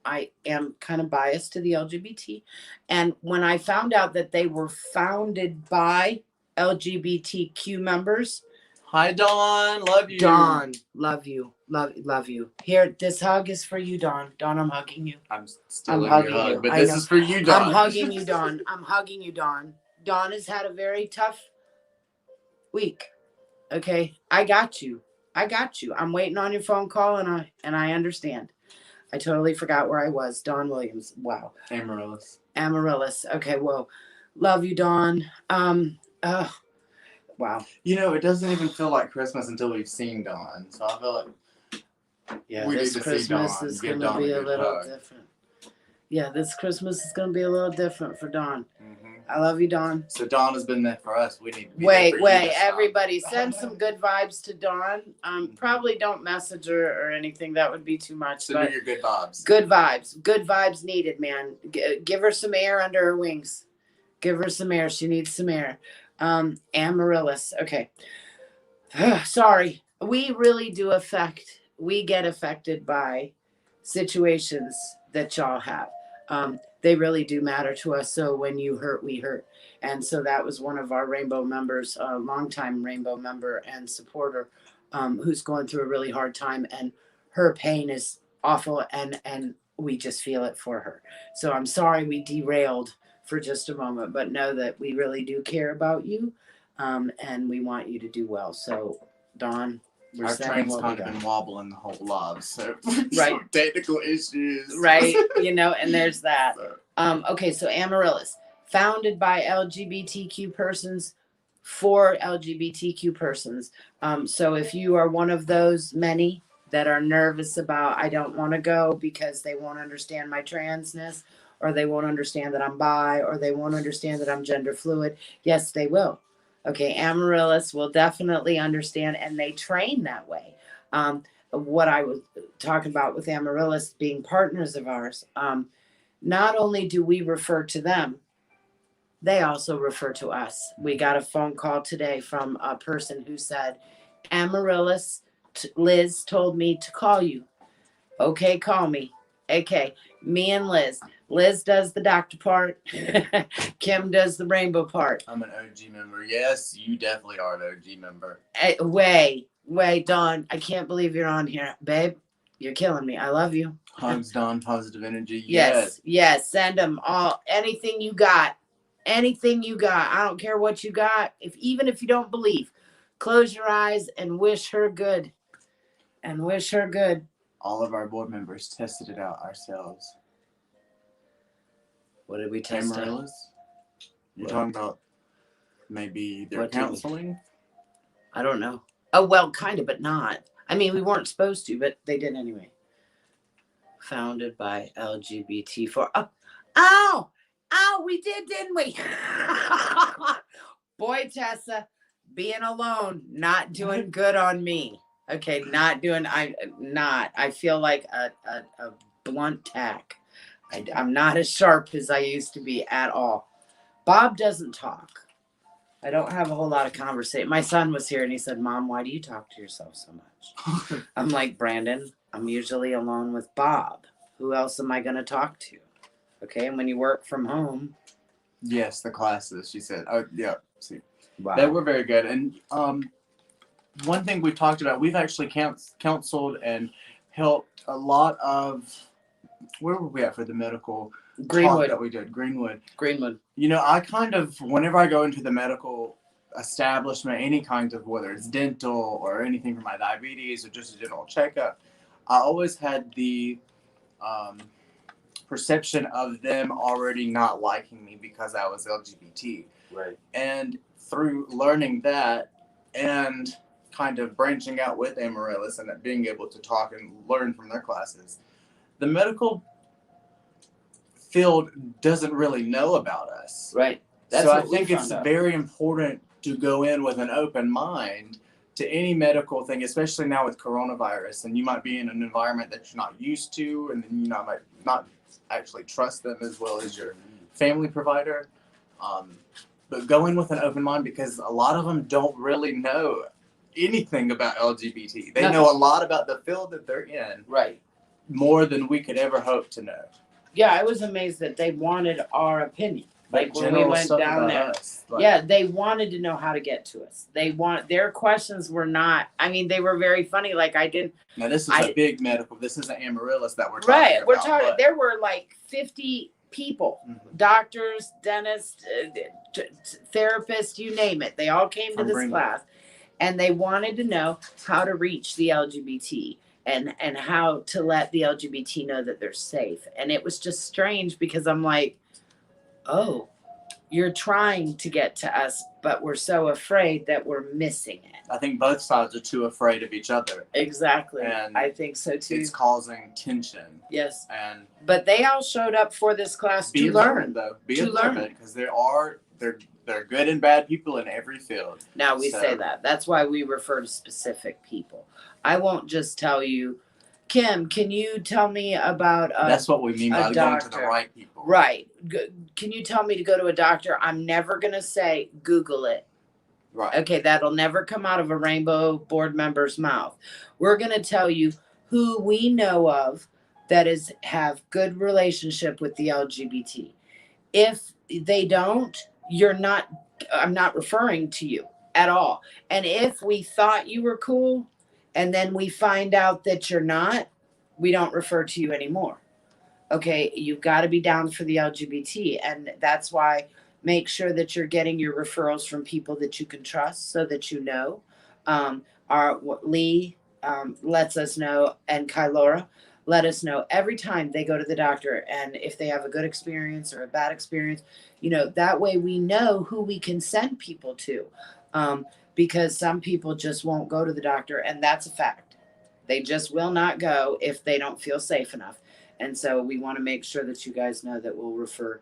I am kind of biased to the LGBT. And when I found out that they were founded by LGBTQ members. Hi, Dawn. Love you. Dawn, love you. Love you. Here, this hug is for you, Dawn. Dawn, I'm hugging you. I'm hugging you. But this is for you, Dawn. I'm hugging you, Dawn. Dawn has had a very tough week. Okay. I got you. I'm waiting on your phone call and I understand. I totally forgot where I was. Dawn Williams. Wow. Amaryllis. Okay. Well, love you, Dawn. Wow. You know, it doesn't even feel like Christmas until we've seen Dawn. So I feel like this Christmas is going to be a little different. Yeah, this Christmas is going to be a little different for Dawn. Mm-hmm. I love you, Dawn. So Dawn has been there for us. We need to be wait. Everybody, send some good vibes to Dawn. Probably don't message her or anything. That would be too much. Send her your good vibes. Good vibes needed, man. Give her some air under her wings. Give her some air. She needs some air. Amaryllis. Okay. Sorry. We really do we get affected by situations that y'all have. They really do matter to us. So when you hurt, we hurt. And so that was one of our Rainbow members, a longtime Rainbow member and supporter, who's going through a really hard time, and her pain is awful. And we just feel it for her. So I'm sorry we derailed for just a moment, but know that we really do care about you. And we want you to do well. So Dawn, our train's kind of been wobbling the whole lot, so right, some technical issues, right? And there's that. Okay, so Amaryllis, founded by LGBTQ persons for LGBTQ persons. So if you are one of those many, that are nervous about, I don't want to go because they won't understand my transness, or they won't understand that I'm bi, or they won't understand that I'm gender fluid. Yes, they will. Okay, Amaryllis will definitely understand, and they train that way. What I was talking about with Amaryllis being partners of ours, not only do we refer to them, they also refer to us. We got a phone call today from a person who said, Amaryllis, Liz told me to call you. Okay, call me. Okay, me and Liz. Liz does the doctor part. Kim does the rainbow part. I'm an OG member. Yes, you definitely are an OG member. Wait, Dawn. I can't believe you're on here. Babe, you're killing me. I love you. Hugs, Dawn, positive energy. Yes. Send them all. Anything you got. Anything you got. I don't care what you got. Even if you don't believe, close your eyes and wish her good. And wish her good. All of our board members tested it out ourselves. What did we test? Amaryllis? You're talking about maybe their counseling? I don't know. Oh, well, kind of, but not. I mean, we weren't supposed to, but they did anyway. Founded by LGBT4. Oh, we did, didn't we? Boy, Tessa, being alone, not doing good on me. Okay, I feel like a blunt tack. I'm not as sharp as I used to be at all. Bob doesn't talk. I don't have a whole lot of conversation. My son was here and he said, Mom, why do you talk to yourself so much? I'm like, Brandon, I'm usually alone with Bob. Who else am I going to talk to? Okay, and when you work from home. Yes, the classes, she said. Oh, yeah, see. Wow. They were very good. And one thing we talked about, we've actually counseled and helped a lot of, where were we at for the medical Greenwood. talk that we did? Greenwood. You know, I kind of, whenever I go into the medical establishment, any kind of, whether it's dental or anything for my diabetes or just a general checkup, I always had the perception of them already not liking me because I was LGBT. Right. And through learning that and kind of branching out with Amaryllis and being able to talk and learn from their classes, the medical field doesn't really know about us. Right. That's so I what we think it's found out. very important to go in with an open mind to any medical thing, especially now with coronavirus, and you might be in an environment that you're not used to, and then you might not actually trust them as well as your family provider. But go in with an open mind, because a lot of them don't really know anything about LGBT. They know a lot about the field that they're in. Right. More than we could ever hope to know. Yeah, I was amazed that they wanted our opinion. Like when we General went stuff down about there. us, like, Yeah, they wanted to know how to get to us. Their questions were not, I mean, they were very funny. Like Now this is a big medical. This isn't Amaryllis that we're talking about. We're talking, there were like 50 people, doctors, dentists, therapists, you name it. They all came to this class, and they wanted to know how to reach the LGBT and how to let the LGBT know that they're safe. And it was just strange because I'm like, oh, you're trying to get to us, but we're so afraid that we're missing it. I think both sides are too afraid of each other. Exactly. And I think so too. It's causing tension. Yes. But they all showed up for this class to learn. Be observant, because they're good and bad people in every field. Now we say that. That's why we refer to specific people. I won't just tell you, Kim, can you tell me about that's what we mean by going to the right people. Right. Can you tell me to go to a doctor? I'm never going to say Google it. Right. Okay, that'll never come out of a Rainbow board member's mouth. We're going to tell you who we know of that have good relationship with the LGBT. If they don't, I'm not referring to you at all. And if we thought you were cool, and then we find out that you're not, we don't refer to you anymore. Okay, you've got to be down for the LGBT. And that's why make sure that you're getting your referrals from people that you can trust so that you know. Lee lets us know, and Kylora let us know every time they go to the doctor, and if they have a good experience or a bad experience, that way we know who we can send people to. Because some people just won't go to the doctor, and that's a fact. They just will not go if they don't feel safe enough. And so we want to make sure that you guys know that we'll refer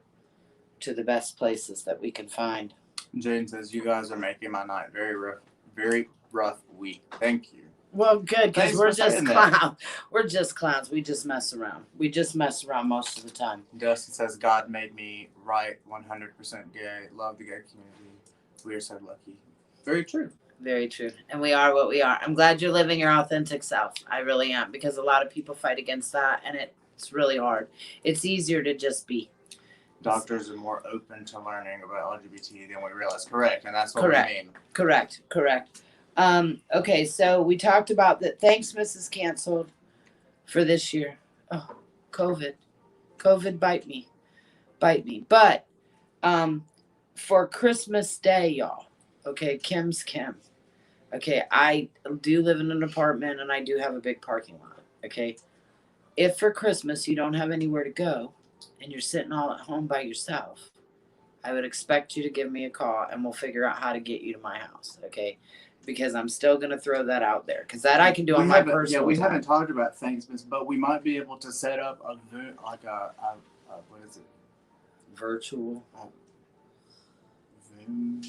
to the best places that we can find. Jane says, "You guys are making my night very rough week. Thank you." Well, good, because Thanks we're for just saying that. clowns. We're just clowns. We just mess around. We just mess around most of the time. Dustin says, "God made me right 100% gay. Love the gay community. We are so lucky." Very true. Very true. And we are what we are. I'm glad you're living your authentic self. I really am, because a lot of people fight against that, and it's really hard. It's easier to just be. Doctors are more open to learning about LGBT than we realize. Correct, and that's what Correct. we mean. Correct. Okay, so we talked about that. Thanksmas is canceled for this year. Oh, COVID bite me. But for Christmas Day, y'all. Okay, Kim's Kim. Okay, I do live in an apartment and I do have a big parking lot. Okay, if for Christmas you don't have anywhere to go and you're sitting all at home by yourself, I would expect you to give me a call and we'll figure out how to get you to my house. Okay, because I'm still gonna throw that out there, because that I can do on my personal. Yeah, we time. haven't talked about Thanksmas, but we might be able to set up a like a what is it? Virtual. Zoom.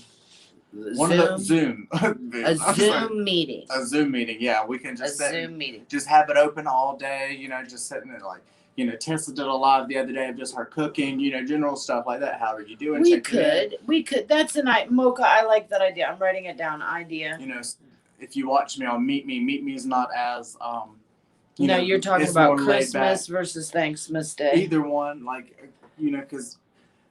Zoom. A Zoom Meeting. A Zoom meeting. Yeah, we can A just Zoom meeting. just have it open all day. Just sitting there like. Tessa did a live the other day of just her cooking, general stuff like that. How are you doing? We could. That's a night, Mocha. I like that idea. I'm writing it down. Idea. If you watch me on Meet Me is not as you're talking it's about more laid Christmas back. versus Thanksmas Day. Either one, because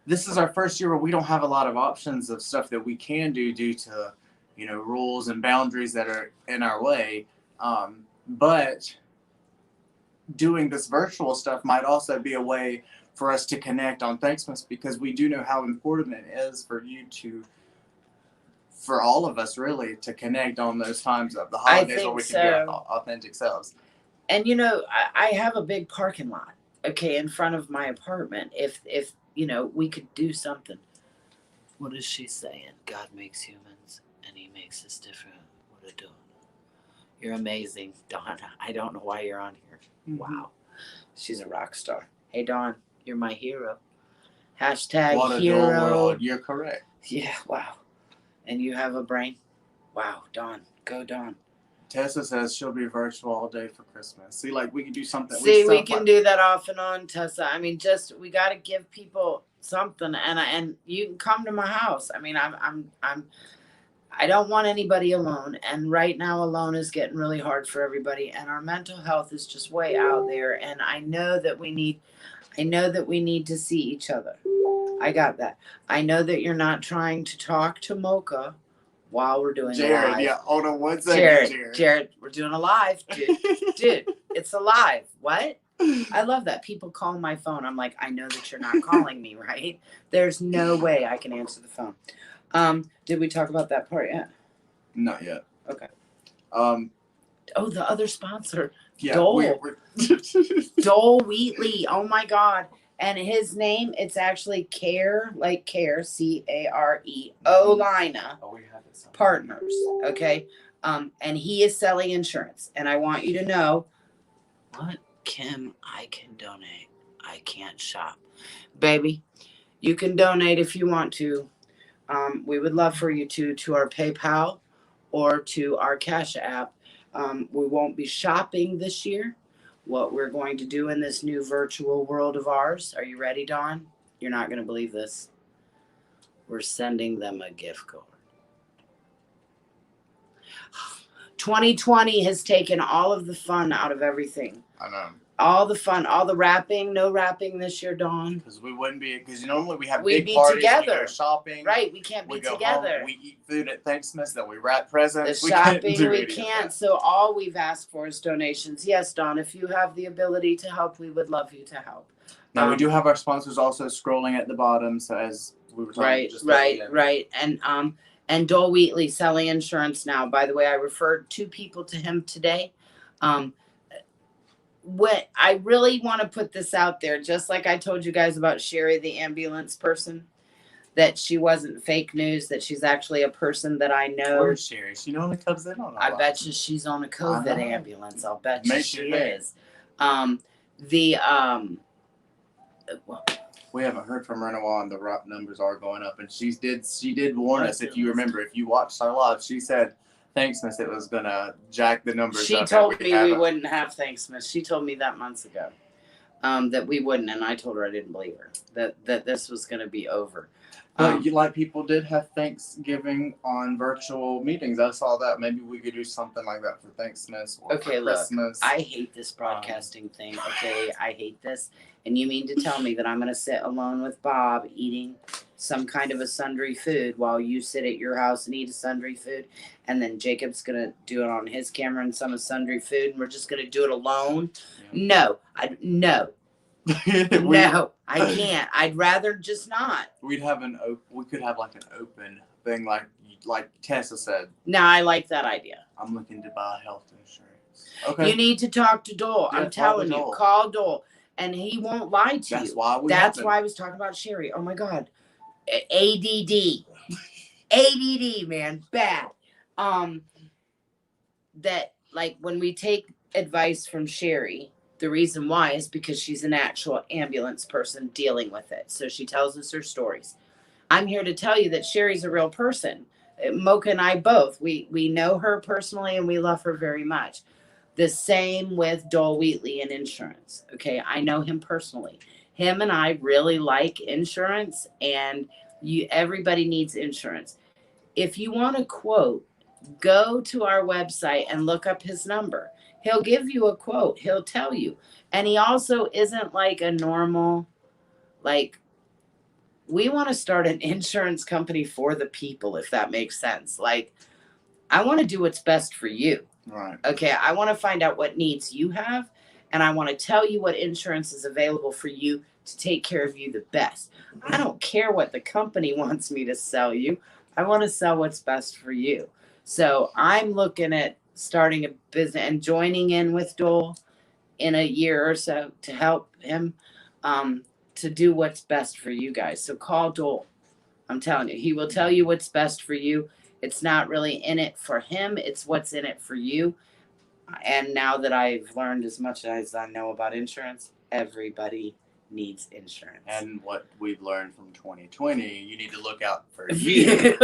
this is our first year where we don't have a lot of options of stuff that we can do due to, rules and boundaries that are in our way. But doing this virtual stuff might also be a way for us to connect on Thanksmas, because we do know how important it is for all of us really to connect on those times of the holidays where we can be our authentic selves. And I have a big parking lot, okay, in front of my apartment. If we could do something. What is she saying? God makes humans and he makes us different. What a doing. You're amazing, Dawn. I don't know why you're on here. Wow. She's a rock star. Hey, Dawn, you're my hero. Hashtag what a hero. world. You're correct. Yeah, wow. And you have a brain? Wow, Dawn. Go, Dawn. Tessa says she'll be virtual all day for Christmas. See, we can do something. We can do that off and on, Tessa. I mean, we got to give people something, and you can come to my house. I mean, I don't want anybody alone, and right now alone is getting really hard for everybody, and our mental health is just way out there, and I know that we need to see each other. I got that. I know that you're not trying to talk to Mocha while we're doing Jared, live. yeah, hold on one second, Jared, we're doing a live, dude, it's a live. What? I love that. People call my phone. I'm like, I know that you're not calling me, right? There's no way I can answer the phone. Did we talk about that part yet? Not yet. Okay. Oh, the other sponsor, yeah, Dole. Dole Wheatley. Oh my God. And his name, it's actually Care, like Care, Careo Partners. Okay. And he is selling insurance. And I want you to know what, Kim, I can donate. I can't shop. Baby, you can donate if you want to. We would love for you to our PayPal or to our Cash App. We won't be shopping this year. What we're going to do in this new virtual world of ours. Are you ready, Dawn? You're not going to believe this. We're sending them a gift card. 2020 has taken all of the fun out of everything. I know. All the fun, all the rapping, no rapping this year, Dawn. Because we wouldn't be, because normally we have We'd big be parties, together. we go shopping. Right, we can't be we go together. Home, we eat food at Thanksmas, then we wrap presents. The shopping, we can't. So all we've asked for is donations. Yes, Dawn, if you have the ability to help, we would love you to help. Now we do have our sponsors also scrolling at the bottom, so as we were talking. Right. And Dole Wheatley selling insurance now. By the way, I referred 2 people to him today. What I really want to put this out there, just like I told you guys about Sherry, the ambulance person. that she wasn't fake news, that she's actually a person that I know. Where's Sherry? She normally comes in on. I bet you she's on a COVID know. ambulance. I'll bet you Makes she you think. is. Well, We haven't heard from her in a while, and the rock numbers are going up. And she did warn us. If you remember, if you watched our live, she said, "Thanks, Miss, it was gonna jack the numbers." she up told and me we wouldn't have Thanksmas. She told me that months ago, that we wouldn't, and I told her I didn't believe her. That this was going to be over. But people did have Thanksgiving on virtual meetings. I saw that. Maybe we could do something like that for Thanksmas or Okay, for look, Christmas. I hate this broadcasting thing. Okay, I hate this. And you mean to tell me that I'm going to sit alone with Bob eating some kind of a sundry food while you sit at your house and eat a sundry food, and then Jacob's going to do it on his camera and some sundry food, and we're just going to do it alone? Yeah. No, no, I can't. I'd rather just not. We could have like an open thing, like Tessa said. Now I like that idea. I'm looking to buy health insurance. Okay. You need to talk to Dole. Yeah, I'm call telling Dole. you, call Dole, and he won't lie to That's you. why we. That's haven't. why I was talking about Sherry. Oh my God, ADD, ADD, man, bad. That like when we take advice from Sherry, the reason why is because she's an actual ambulance person dealing with it. So she tells us her stories. I'm here to tell you that Sherry's a real person. Mocha and I both, we know her personally and we love her very much. The same with Dole Wheatley in insurance. Okay, I know him personally. Him and I really like insurance, and everybody needs insurance. If you want a quote, go to our website and look up his number. He'll give you a quote. He'll tell you. And he also isn't like a normal, like, we want to start an insurance company for the people, if that makes sense. Like, I want to do what's best for you. Right. Okay, I want to find out what needs you have, and I want to tell you what insurance is available for you to take care of you the best. I don't care what the company wants me to sell you. I want to sell what's best for you. So I'm looking at starting a business and joining in with Dole in a year or so to help him to do what's best for you guys. So call Dole. I'm telling you, he will tell you what's best for you. It's not really in it for him. It's what's in it for you. And now that I've learned as much as I know about insurance, everybody needs insurance. And what we've learned from 2020, you need to look out for you.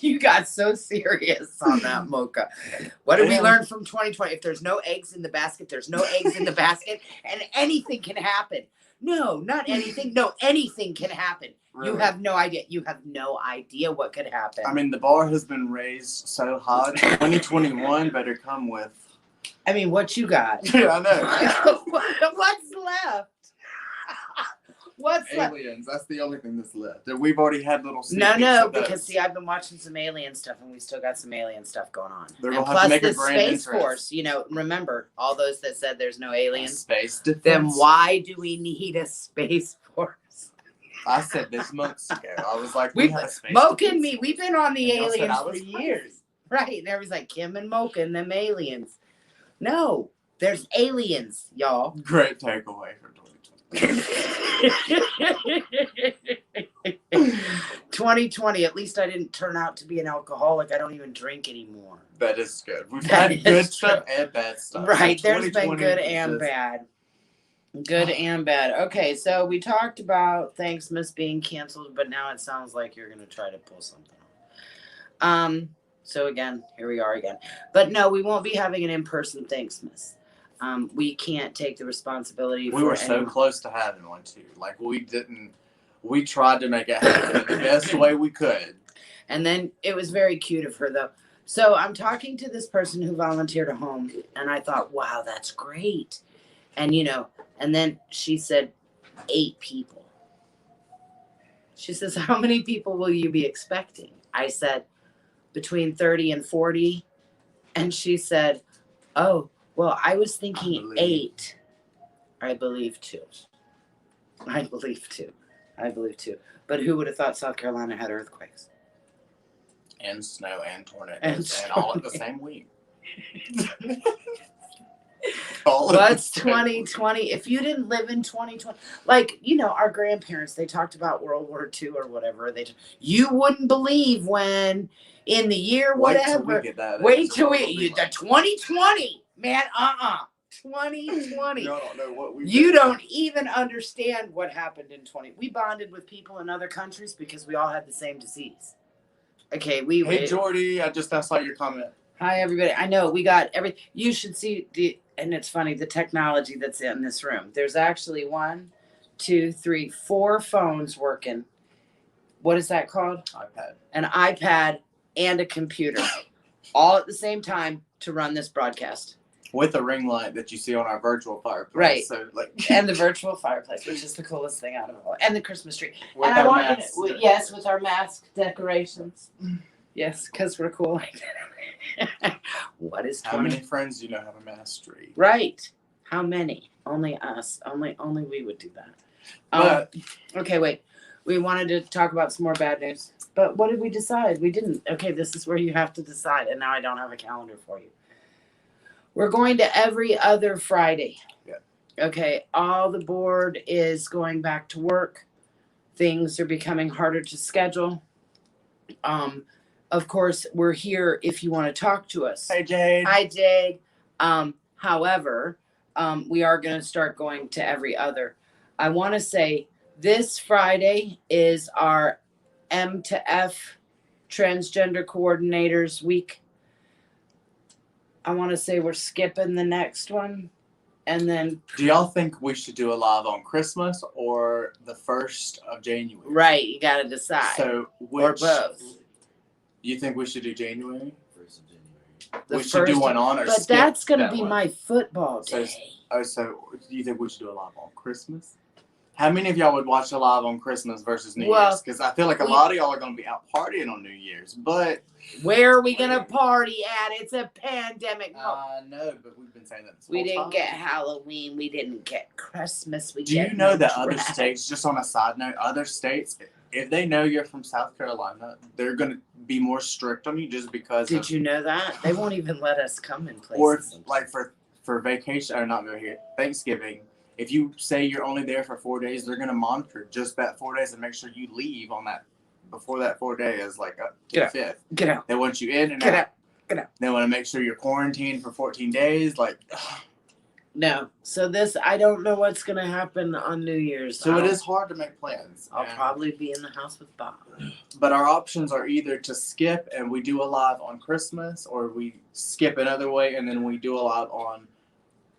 You got so serious on that, Mocha. What did we learn from 2020? If there's no eggs in the basket, there's no eggs in the basket, and anything can happen. No, not anything. No, anything can happen. Really? You have no idea. You have no idea what could happen. I mean, the bar has been raised so high. 2021 better come with. I mean, what you got? Yeah, I know. What's left? What's aliens? That's the only thing that's left. We've already had little. No, because see, I've been watching some alien stuff, and we still got some alien stuff going on. They're and gonna have to make the a grand Space entrance. Force. You know, remember all those that said there's no aliens. Space defense. Then why do we need a Space Force? I said this months ago. I was like, Mocha and me, we've been on the and aliens for years, right? And everybody's like Kim and Mocha and them aliens. No, there's aliens, y'all. Great takeaway from 2020. At least I didn't turn out to be an alcoholic. I don't even drink anymore. That is good. We've had good stuff and bad stuff. Right. So There's been good and bad. Good and bad. Okay, so we talked about Thanksmas being canceled, but now it sounds like you're going to try to pull something off. So again, here we are again. But no, we won't be having an in-person Thanksmas. We can't take the responsibility. We were so close to having one too. Like we tried to make it happen the best way we could. And then it was very cute of her though. So I'm talking to this person who volunteered at home, and I thought, wow, that's great. And and then she said 8 people. She says, how many people will you be expecting? I said, between 30 and 40. And she said, oh, well, I was thinking 8. I believe 2. But who would have thought South Carolina had earthquakes? And snow and tornadoes and all at the same week. What's 2020? If you didn't live in 2020, like, our grandparents, they talked about World War II or whatever. You wouldn't believe when in the year whatever. Wait till the 2020, man. 2020. Y'all don't know what we. You don't even understand what happened in 20. We bonded with people in other countries because we all had the same disease. Okay, Hey Jordy, I just saw your comment. Hi everybody. I know we got everything. You should see and it's funny, the technology that's in this room. There's actually 1, 2, 3, 4 phones working. What is that called? iPad. An iPad and a computer, all at the same time to run this broadcast. With a ring light that you see on our virtual fireplace. Right. So and the virtual fireplace, which is the coolest thing out of all. And the Christmas tree. With and our I want masks. yes, with our mask decorations. Yes, because we're cool like that. What is 20? How many friends do you know have a mask tree? Right. How many? Only us. Only we would do that. But Okay, wait. We wanted to talk about some more bad news. But what did we decide? We didn't. Okay, this is where you have to decide. And now I don't have a calendar for you. We're going to every other Friday. Yeah. Okay, all the board is going back to work. Things are becoming harder to schedule. Of course, we're here if you want to talk to us. hey Jade. Hi, Jade. However, we are going to start going to every other. I want to say this Friday is our M to F Transgender Coordinators Week. I want to say we're skipping the next one. And then. Do y'all think we should do a live on Christmas or the 1st of January? Right, you got to decide. So or both. You think we should do January? 1st of January. The We should do first- one on or But skip that's going to that be one? my football So- day. Oh, so do you think we should do a live on Christmas? How many of y'all would watch a live on Christmas versus New Well, Year's? Because I feel like a lot of y'all are going to be out partying on New Year's. But Where are we going to party at? It's a pandemic. no, but we've been saying that this We whole didn't time. get Halloween. We didn't get Christmas. Do you know that other states, just on a side note, other states, if they know you're from South Carolina, they're going to be more strict on you just because Did of, you know that? They won't even let us come in places. or like for vacation, or not here, Thanksgiving, if you say you're only there for 4 days, they're going to monitor just that 4 days and make sure you leave on that, before that 4 days, like up to the 5th. Get out. They want you in and Get out. out. Get out. They want to make sure you're quarantined for 14 days. Like, No. So I don't know what's going to happen on New Year's. so it is hard to make plans. I'll And- probably be in the house with Bob. But our options are either to skip and we do a live on Christmas, or we skip another way and then we do a live on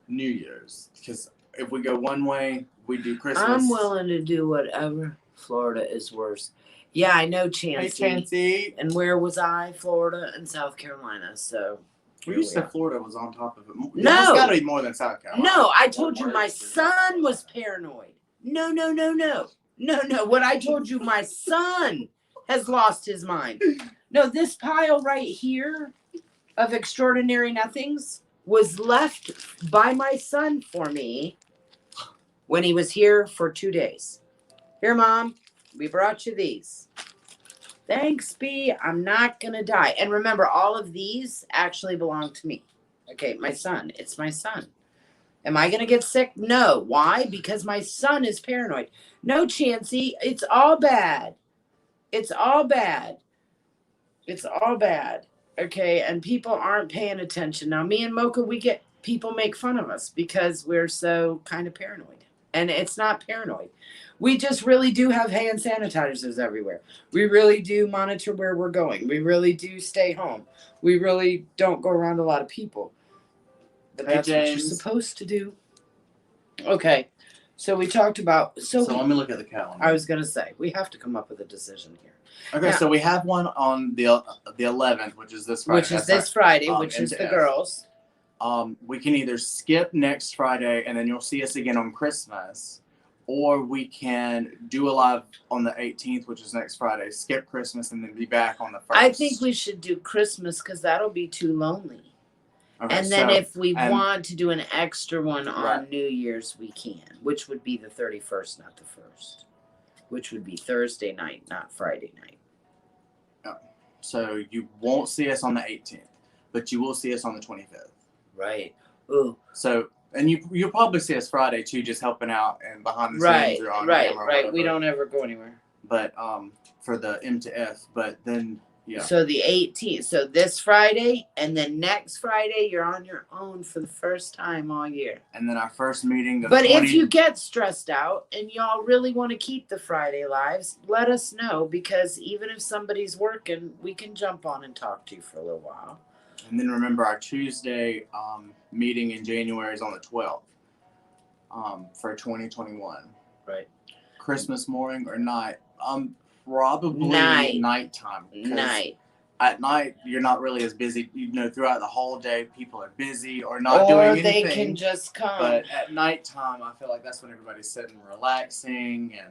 New Year's. Because if we go one way, we do Christmas. I'm willing to do whatever. Florida is worse. Yeah, I know, Hey, Chancey. Chancey. And where was I? Florida and South Carolina. So. You said Florida was on top of it. No. It's got to be more than South Carolina. No, I told you my son was paranoid. No. What I told you, my son has lost his mind. No, this pile right here of extraordinary nothings was left by my son for me when he was here for 2 days. Here, Mom, we brought you these. Thanks, B. I'm not going to die. And remember, all of these actually belong to me. Okay, my son. It's my son. Am I going to get sick? No. Why? Because my son is paranoid. No, Chancey. It's all bad. It's all bad. It's all bad. Okay, and people aren't paying attention. Now, me and Mocha, people make fun of us because we're so kind of paranoid. And it's not paranoid. We just really do have hand sanitizers everywhere. We really do monitor where we're going. We really do stay home. We really don't go around a lot of people. But Hey, that's what you're James. supposed to do. Okay. So we talked about So let me look at the calendar. I was gonna say we have to come up with a decision here. Okay, Yeah. so we have one on the 11th, which is this Friday. Which is That's this Friday, um, which is the MTF. girls. We can either skip next Friday and then you'll see us again on Christmas, or we can do a live on the 18th, which is next Friday, skip Christmas, and then be back on the 1st. I think we should do Christmas because that'll be too lonely. Okay, And then so- if we and- want to do an extra one on Right. New Year's, we can, which would be the 31st, not the 1st, which would be Thursday night, not Friday night. So you won't see us on the 18th, but you will see us on the 25th. Right. Ooh. So, and you'll probably see us Friday too, just helping out and behind the Right, scenes or on right, camera. Or right. We whatever. don't ever go anywhere. But for the M to F, but then yeah. So the 18th. So this Friday and then next Friday, you're on your own for the first time all year. And then our first meeting. But if you get stressed out and y'all really want to keep the Friday lives, let us know, because even if somebody's working, we can jump on and talk to you for a little while. And then remember, our Tuesday meeting in January is on the 12th for 2021. Right. Christmas morning or night? Probably nighttime. Night. At night, you're not really as busy. Throughout the whole day, people are busy or not doing anything. Or they can just come. But at nighttime, I feel like that's when everybody's sitting, relaxing, and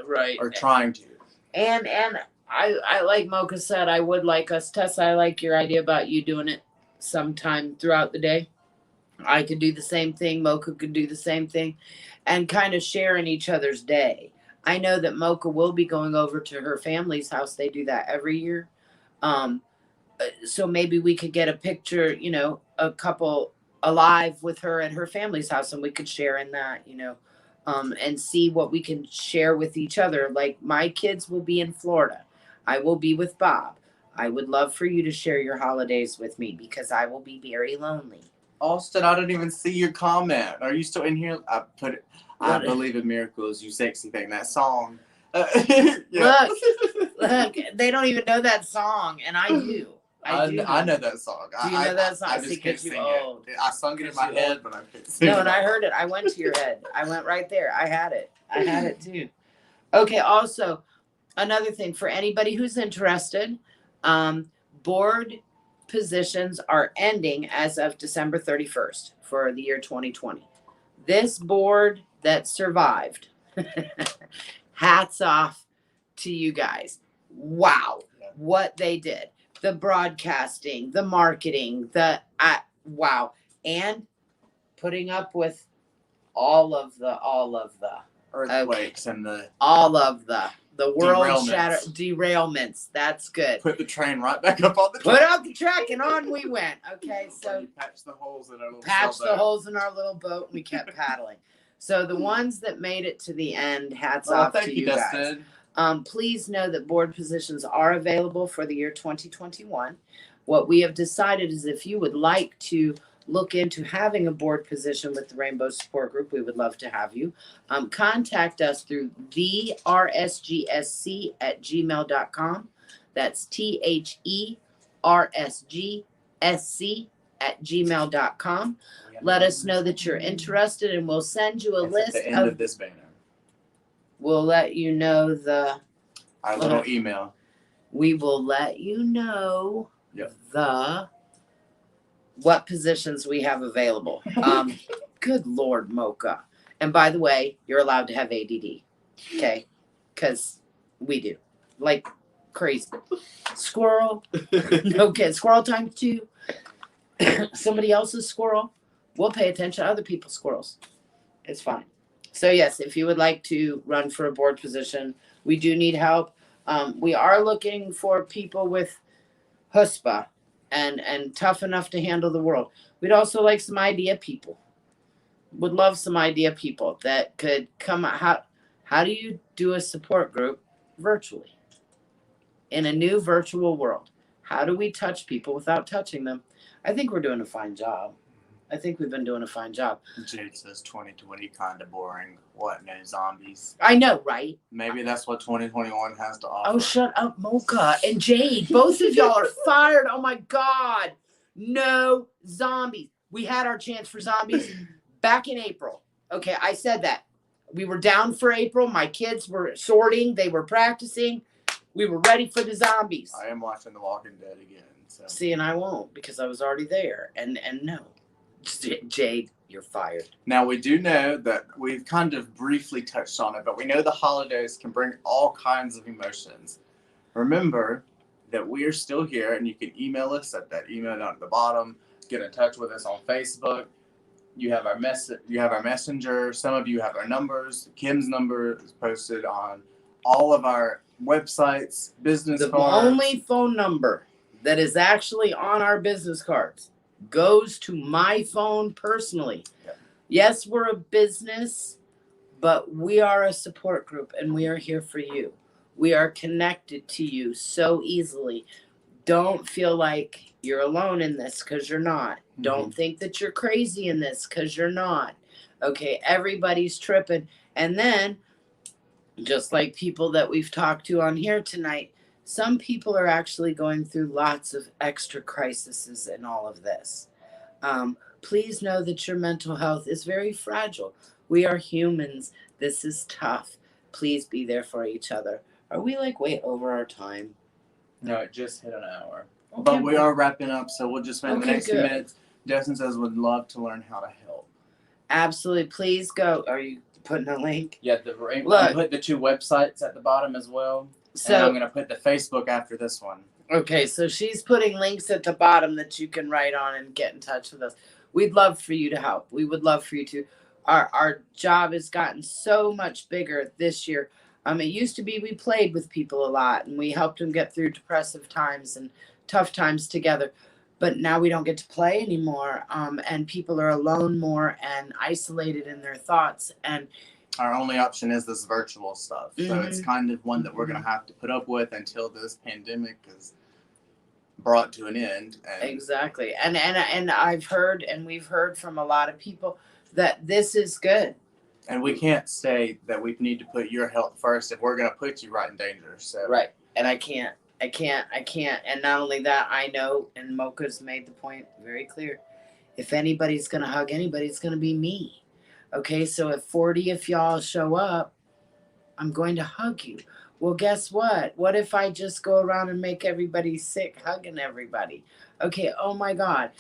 right. or trying to. And I like Mocha said, I would like us, Tessa, I like your idea about you doing it sometime throughout the day. I could do the same thing. Mocha could do the same thing, and kind of sharing each other's day. I know that Mocha will be going over to her family's house. They do that every year. So maybe we could get a picture, a couple alive with her at her family's house, and we could share in that, and see what we can share with each other. Like, my kids will be in Florida. I will be with Bob. I would love for you to share your holidays with me, because I will be very lonely. Austin, I didn't even see your comment. Are you still in here? I put it. I believe in miracles, you sexy thing. That song. Look, they don't even know that song, and I do. I know that song. Do you know that song? I just can't sing it. I sung it in my head, but I couldn't sing it. No, and I heard it. I went to your head. I went right there. I had it too. Okay. Also, another thing for anybody who's interested, board positions are ending as of December 31st for the year 2020. This board that survived, hats off to you guys. Wow, what they did. The broadcasting, the marketing, wow. And putting up with all of the earthquakes and all of the world derailments. Derailments. That's good. Put the train right back up on the track. Put up the track and on we went. Okay, so patch the holes in our little holes in our little boat, and we kept paddling. So the ones that made it to the end, hats off to you guys. Please know that board positions are available for the year 2021. What we have decided is, if you would like to look into having a board position with the Rainbow Support Group, we would love to have you. Contact us through thersgsc@gmail.com. That's thersgsc@gmail.com. Let us know that you're interested, and we'll send you a list at the end of this banner. We'll let you know our little email. We will let you know Yep. what positions we have available. Good Lord, Mocha. And by the way, you're allowed to have ADD. Okay? Because we do. Like crazy. Squirrel. Okay, squirrel times 2. Somebody else's squirrel. We'll pay attention to other people's squirrels. It's fine. So yes, if you would like to run for a board position, we do need help. We are looking for people with chutzpah and tough enough to handle the world. We'd also like some idea people. Would love some idea people that could come out. How do you do a support group virtually in a new virtual world? How do we touch people without touching them? I think we're doing a fine job. I think we've been doing a fine job. Jade says 2020 kind of boring. What, no zombies? I know, right? Maybe that's what 2021 has to offer. Oh, shut up, Mocha and Jade. Both of y'all are fired. Oh, my God. No zombies. We had our chance for zombies back in April. Okay, I said that. We were down for April. My kids were sorting. They were practicing. We were ready for the zombies. I am watching The Walking Dead again. So. See, and I won't, because I was already there. And no. Jade, you're fired. Now, we do know that we've kind of briefly touched on it, but we know the holidays can bring all kinds of emotions. Remember that we are still here, and you can email us at that email down at the bottom. Get in touch with us on Facebook. You have our messenger. Some of you have our numbers. Kim's number is posted on all of our websites, business cards. The only phone number that is actually on our business cards, goes to my phone personally. Yep. Yes, we're a business, but we are a support group and we are here for you. We are connected to you so easily. Don't feel like you're alone in this because you're not. Don't think that you're crazy in this because you're not. Okay, everybody's tripping. And then, just like people that we've talked to on here tonight, some people are actually going through lots of extra crises in all of this. Please know that your mental health is very fragile. We are humans. This is tough. Please be there for each other. Are we like way over our time? No, it just hit an hour. But we are wrapping up, so we'll just spend the Okay, next few good. minutes. Justin says would love to learn how to help. Absolutely. Please go. Are you putting a link? Yeah, Look. I put the 2 websites at the bottom as well. And I'm So, going to put the Facebook after this one. okay, so she's putting links at the bottom that you can write on and get in touch with us. We'd love for you to help. We would love for you to. Our job has gotten so much bigger this year. It used to be we played with people a lot and we helped them get through depressive times and tough times together. But now we don't get to play anymore. And people are alone more and isolated in their thoughts. And Our only option is this virtual stuff. So it's kind of one that we're going to have to put up with until this pandemic is brought to an end. And exactly. And I've heard and we've heard from a lot of people that this is good. And we can't say that we need to put your health first if we're going to put you right in danger. So Right. And I can't. And not only that, I know, and Mocha's made the point very clear. If anybody's going to hug anybody, it's going to be me. Okay. So if 40 of y'all show up, I'm going to hug you. Well, guess what? What if I just go around and make everybody sick hugging everybody? Okay. Oh my God.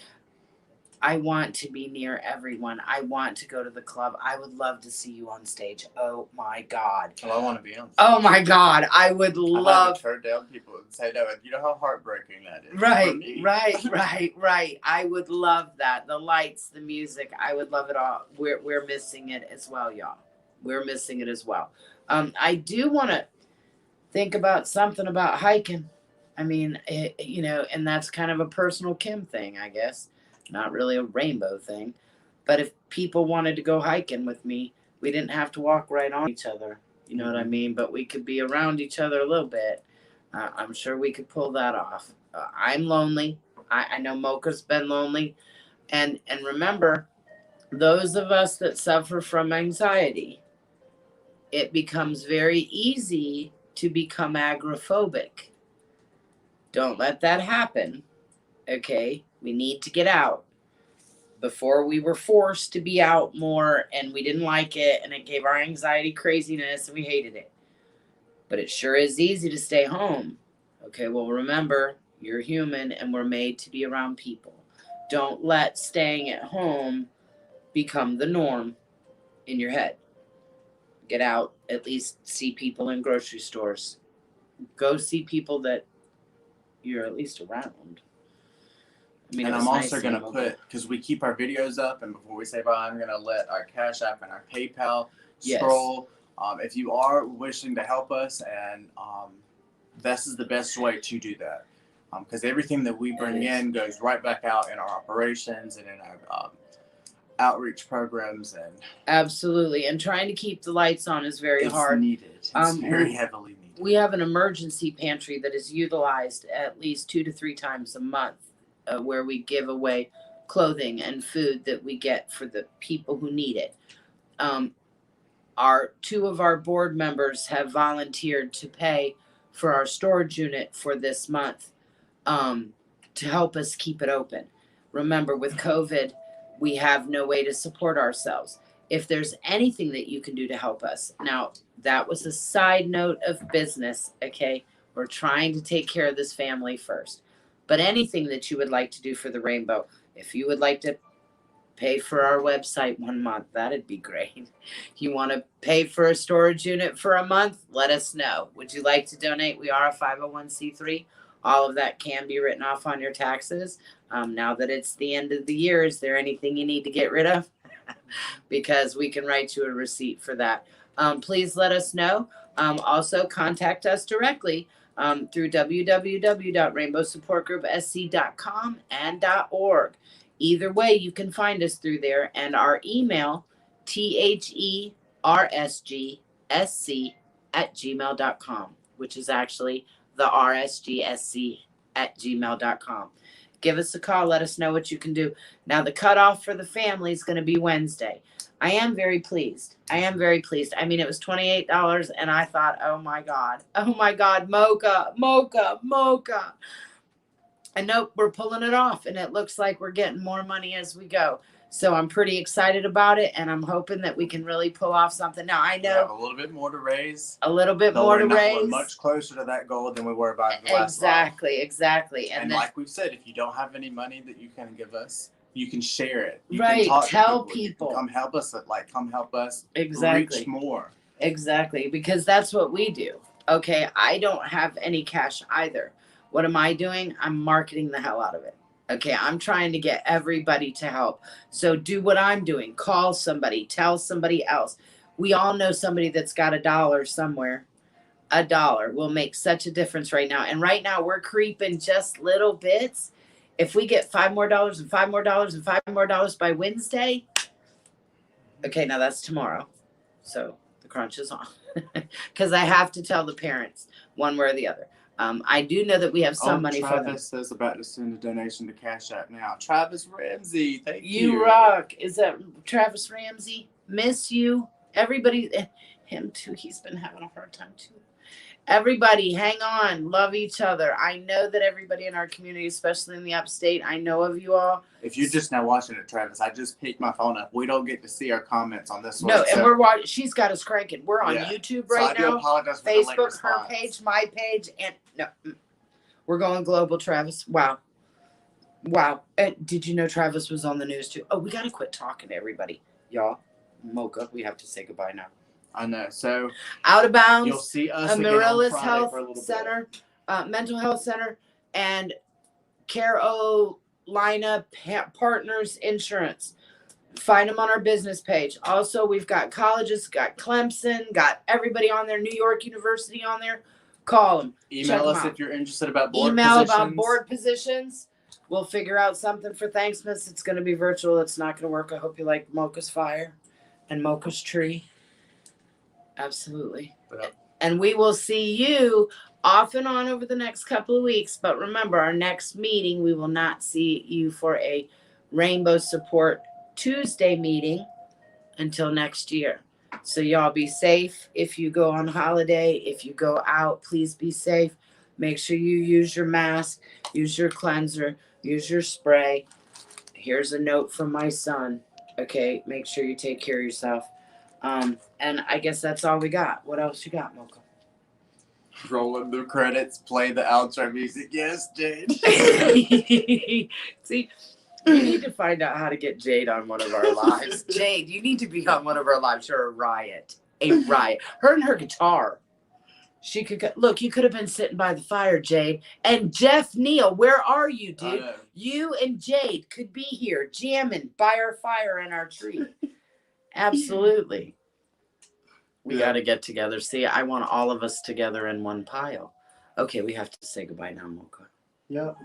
I want to be near everyone. I want to go to the club. I would love to see you on stage. Oh my God. Well, I want to be on. Oh my God. I would love. I've heard down people and say no. You know how heartbreaking that is. for Right, me. right. I would love that. The lights, the music. I would love it all. We're missing it as well, y'all. We're missing it as well. I do want to think about something about hiking. I mean, and that's kind of a personal Kim thing, I guess. Not really a rainbow thing. But if people wanted to go hiking with me, we didn't have to walk right on each other. You know what I mean? But we could be around each other a little bit. I'm sure we could pull that off. I'm lonely. I know Mocha's been lonely. And remember, those of us that suffer from anxiety, it becomes very easy to become agoraphobic. Don't let that happen. Okay? We need to get out. Before we were forced to be out more and we didn't like it and it gave our anxiety craziness and we hated it. But it sure is easy to stay home. Okay, well, remember, you're human and we're made to be around people. Don't let staying at home become the norm in your head. Get out, at least see people in grocery stores. Go see people that you're at least around. I mean, and it I'm was also nice going to seeing put, because we keep our videos up, and before we say bye, I'm going to let our Cash App and our PayPal Yes. scroll. If you are wishing to help us, and this is the best way to do that. Because everything that we bring in goes right back out in our operations and in our outreach programs. And Absolutely. And trying to keep the lights on is very hard. Needed. It's very heavily needed. We have an emergency pantry that is utilized at least 2 to 3 times a month, where we give away clothing and food that we get for the people who need it. Two of our board members have volunteered to pay for our storage unit for this month, to help us keep it open. Remember, with COVID, we have no way to support ourselves. If there's anything that you can do to help us. Now, that was a side note of business, okay? We're trying to take care of this family first. But anything that you would like to do for the Rainbow, if you would like to pay for our website 1 month, that'd be great. You want to pay for a storage unit for a month? Let us know. Would you like to donate? We are a 501c3. All of that can be written off on your taxes. Now that it's the end of the year, is there anything you need to get rid of? Because we can write you a receipt for that. Please let us know. Also, contact us directly through www.rainbowsupportgroupsc.com and .org. Either way, you can find us through there. And our email, thersgsc@gmail.com, which is actually the rsgsc@gmail.com. Give us a call. Let us know what you can do. Now, the cutoff for the family is going to be Wednesday. I am very pleased. I mean, it was $28, and I thought, oh my God, Mocha. And nope, we're pulling it off, and it looks like we're getting more money as we go. So I'm pretty excited about it, and I'm hoping that we can really pull off something. Now, I We have know a little bit more to raise. a little bit Though more to we're raise. much closer to that goal than we were by the last slide. Exactly. And then, like we've said, if you don't have any money that you can give us, you can share it. You Right, Can talk tell to You people. can come help us. Come help us exactly. reach more. Exactly, because that's what we do. Okay, I don't have any cash either. What am I doing? I'm marketing the hell out of it. Okay, I'm trying to get everybody to help. So do what I'm doing. Call somebody, tell somebody else. We all know somebody that's got $1 somewhere. $1 will make such a difference right now. And right now we're creeping just little bits. If we get $5 more and $5 more and $5 more by Wednesday, okay, now that's tomorrow. So the crunch is on because I have to tell the parents one way or the other. I do know that we have some money for them. Travis is about to send a donation to Cash App now. Travis Ramsey, thank you. You rock. Is that Travis Ramsey? Miss you. Everybody, him too. He's been having a hard time too. Everybody, hang on. Love each other. I know that everybody in our community, especially in the upstate, I know of you all. If you're just now watching it, Travis, I just picked my phone up. We don't get to see our comments on this one. No, and we're watching. She's got us cranking. We're on Yeah. YouTube So I right do now. apologize for the late Facebook, her response. page, my page, and no, we're going global, Travis. Wow. And did you know Travis was on the news too? Oh, we got to quit talking to everybody, y'all. Mocha, we have to say goodbye now. I know. So Out of Bounds, you'll see us again on Amaryllis Friday Health for a little Center, Mental Health Center, and Carolina Partners Insurance. Find them on our business page. Also, we've got colleges, got Clemson, got everybody on there, New York University on there. Call them. bit. Check Email 'em us out. if you're interested about board Email positions. about board positions. We'll figure out something for Thanksmas. It's going to be virtual. It's not going to work. I hope you like Mocha's Fire and Mocha's Tree. Absolutely. Yeah. And we will see you off and on over the next couple of weeks. But remember, our next meeting, we will not see you for a Rainbow Support Tuesday meeting until next year. So y'all be safe. If you go on holiday, if you go out, please be safe. Make sure you use your mask, use your cleanser, use your spray. Here's a note from my son. Okay, make sure you take care of yourself. And I guess that's all we got. What else you got, Mocha? Rolling the credits, play the outro music. Yes, Jade. See, we need to find out how to get Jade on one of our lives. Jade, you need to be on one of our lives. You're a riot. Her and her guitar. She could look. You could have been sitting by the fire, Jade. And Jeff Neal, where are you, I dude? know. You and Jade could be here jamming by our fire in our tree. Absolutely. We got to get together. See, I want all of us together in one pile. Okay, we have to say goodbye now, Mocha. Yep.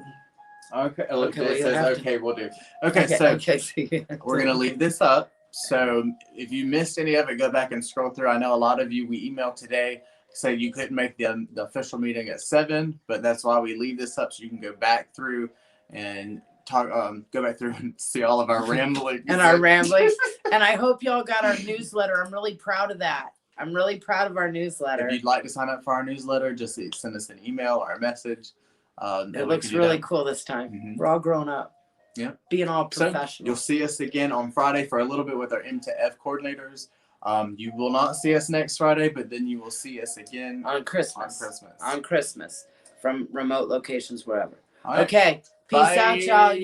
Okay. Look, Okay, well, it you says have to- okay. We'll do. Okay, so okay. we're gonna leave this up. So if you missed any of it, go back and scroll through. I know a lot of you we emailed today say you couldn't make the official meeting at 7, but that's why we leave this up so you can go back through and talk. Go back through and see all of our ramblings And our ramblings. And I hope y'all got our newsletter. I'm really proud of that. I'm really proud of our newsletter. If you'd like to sign up for our newsletter, just send us an email or a message. And It we looks can do really that. cool this time. Mhm. We're all grown up. Yeah. Being all So professional. you'll see us again on Friday for a little bit with our M to F coordinators. You will not see us next Friday, but then you will see us again on Christmas. Christmas. On Christmas. From remote locations, wherever. All right. Okay. Peace Bye. out, y'all.